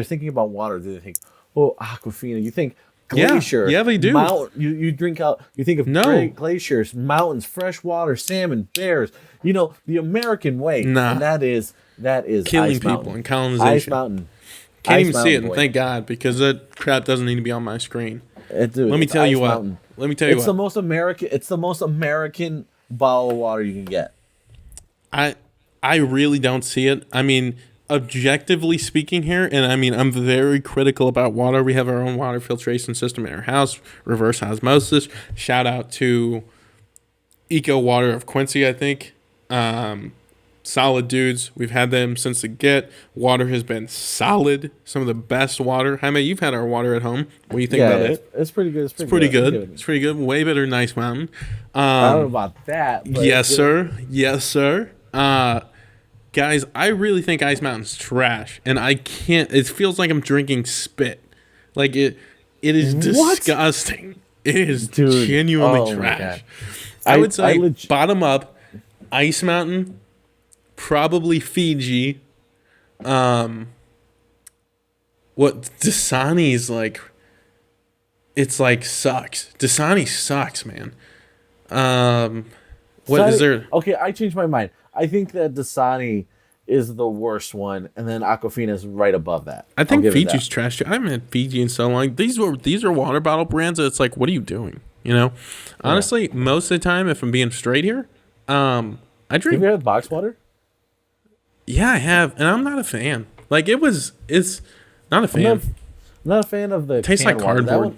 thinking about water, they think, oh, Aquafina. You think glacier. Yeah, they do. You think of glaciers, mountains, fresh water, salmon, bears. You know, the American way. Nah. And that is killing Ice people Mountain. and colonization. Ice Mountain. Can't even see it, and thank God, because that crap doesn't need to be on my screen. Let me tell you what. It's the most American bottle of water you can get. I really don't see it. I mean, objectively speaking here, and I mean, I'm very critical about water. We have our own water filtration system in our house, reverse osmosis. Shout out to Eco Water of Quincy, I think. Solid dudes. We've had them since the get. Water has been solid. Some of the best water. Jaime, you've had our water at home. What do you think about it? It's pretty good. It's pretty good. It's pretty good. Way better than Ice Mountain. I don't know about that. But yes, sir. Yes, sir. Guys, I really think Ice Mountain's trash, and I can't. It feels like I'm drinking spit. Like it is disgusting. It is genuinely trash. I would say bottom up, Ice Mountain. Probably Fiji. What Dasani's like? It's like sucks. Dasani sucks, man. What is there? Okay, I changed my mind. I think that Dasani is the worst one, and then Aquafina is right above that. I think Fiji's trash too. I haven't had Fiji in so long. These are water bottle brands that it's like, what are you doing? You know? Honestly, most of the time, if I'm being straight here, I drink. Have you had box water? Yeah, I have, and I'm not a fan. Like it's not a fan. I'm not a fan of the. Tastes like cardboard.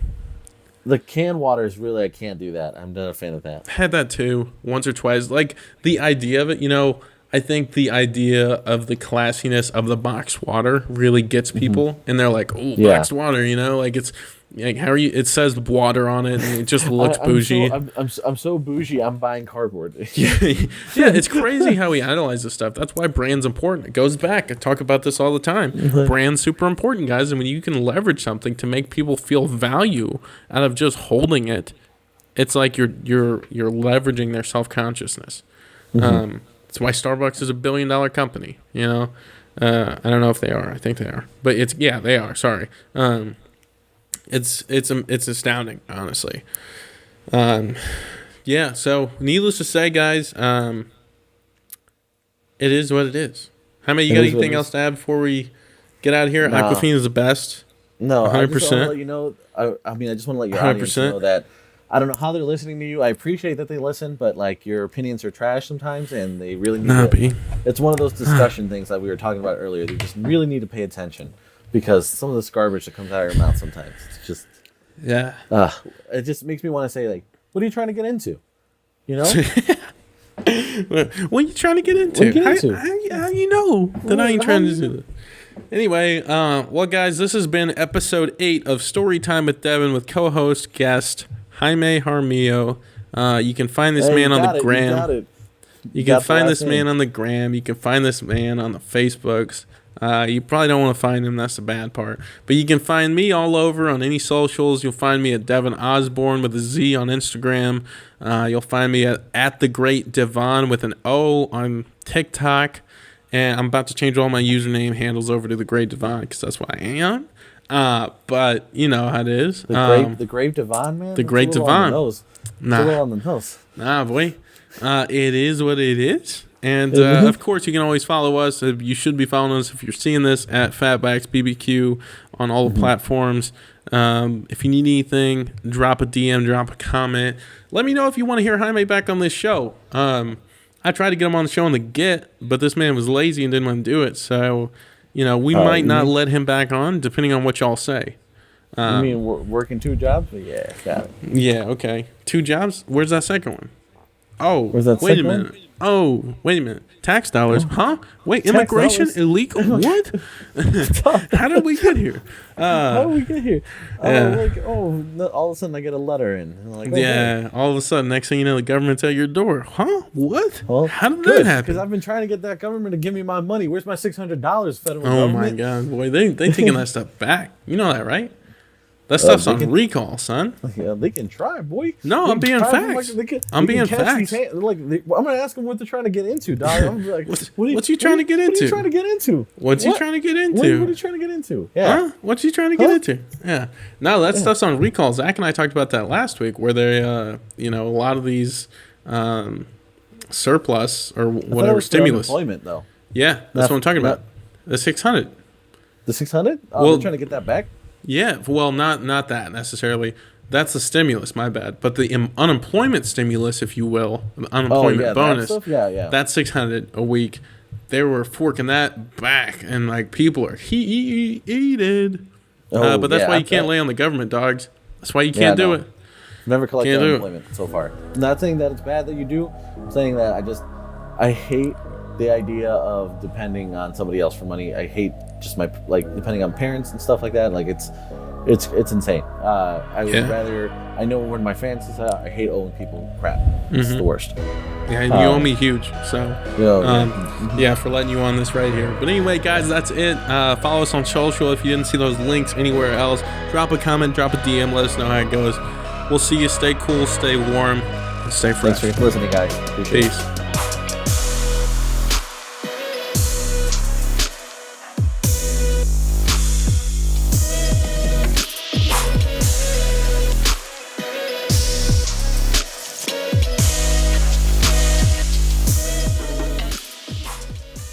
The canned water is really, I can't do that. I'm not a fan of that. Had that too once or twice. Like the idea of it, you know. I think the idea of the classiness of the boxed water really gets people, and they're like, "Oh, boxed water," you know, like it's like how are you? It says water on it, and it just looks bougie. I'm so bougie. I'm buying cardboard. yeah, it's crazy how we idolize this stuff. That's why brand's important. It goes back. I talk about this all the time. Brand's super important, guys, and when you can leverage something to make people feel value out of just holding it, it's like you're leveraging their self-consciousness. That's why Starbucks is $1 billion company. You know, I don't know if they are. I think they are, but they are. Sorry. It's astounding, honestly. So needless to say, guys, it is what it is. Jaime, you got anything else to add before we get out of here? Aquafina is the best. No, 100%. I just want to let you know. I just want to let your audience know that I don't know how they're listening to you. I appreciate that they listen, but like your opinions are trash sometimes, and they really need to, it's one of those discussion things that we were talking about earlier. They just really need to pay attention because some of this garbage that comes out of your mouth sometimes, it's just it just makes me want to say like, what are you trying to get into? You know? What are you trying to get into? How you know that I ain't trying to do that? Anyway, well, guys, this has been episode 8 of Storytime with Devin with co-host guest Jaime Jaramillo. You can find this man on the gram. You can find this man on the gram. You can find this man on the Facebooks. You probably don't want to find him. That's the bad part. But you can find me all over on any socials. You'll find me at Devin Osborne with a Z on Instagram. You'll find me at the Great Devon with an O on TikTok. And I'm about to change all my username handles over to the Great Devon because that's what I am. But you know how it is. The Great Devon, man. The Great Devon. Nah, a little on the nose. Nah, boy. It is what it is. And of course, you can always follow us. You should be following us if you're seeing this at Fatbacks BBQ on all the platforms. If you need anything, drop a DM, drop a comment. Let me know if you want to hear Jaime back on this show. I tried to get him on the show on the get, but this man was lazy and didn't want to do it. So, you know, we might not let him back on, depending on what y'all say. You mean working 2 jobs? Yeah, got it. Yeah, okay. 2 jobs? Where's that second one? Oh, wait a minute. Tax dollars? Huh? Wait, immigration? Dollars? Illegal? What? How did we get here? All of a sudden I get a letter in. Like, all of a sudden, next thing you know, the government's at your door. Huh? What? Well, how did that happen? Because I've been trying to get that government to give me my money. Where's my $600, federal government? Oh, my God. Boy, they taking that stuff back. You know that, right? That stuff's on recall, son. Yeah, they can try, boy. No, I'm being facts. I'm being facts. I'm gonna ask them what they're trying to get into, dog. I'm like, what's you trying to get into? What are you trying to get into? What's he trying to get into? What are you trying to get into? Yeah. Huh? What's he trying to get into? Yeah. No, that stuff's on recall. Zach and I talked about that last week, where they, a lot of these surplus or whatever stimulus. Unemployment, though. Yeah, that's what I'm talking about. The 600. The 600? Oh, they're trying to get that back. Yeah, well, not that necessarily. That's the stimulus, my bad. But the unemployment stimulus, if you will, the unemployment bonus, that's $600 a week. They were forking that back, and like people are heated. But that's why you can't lay on the government, dogs. That's why you can't do it. Never collected unemployment so far. I'm not saying that it's bad that you do. I'm saying that I hate the idea of depending on somebody else for money. I hate just depending on parents and stuff like that. Like it's insane. I would rather. I know when my finances are. I hate owing people crap. It's the worst. Yeah, and you owe me huge. So for letting you on this right here. But anyway, guys, that's it. Follow us on social if you didn't see those links anywhere else. Drop a comment, drop a DM. Let us know how it goes. We'll see you. Stay cool, stay warm, and stay fresh. Thanks for listening, guys. Appreciate it. Peace.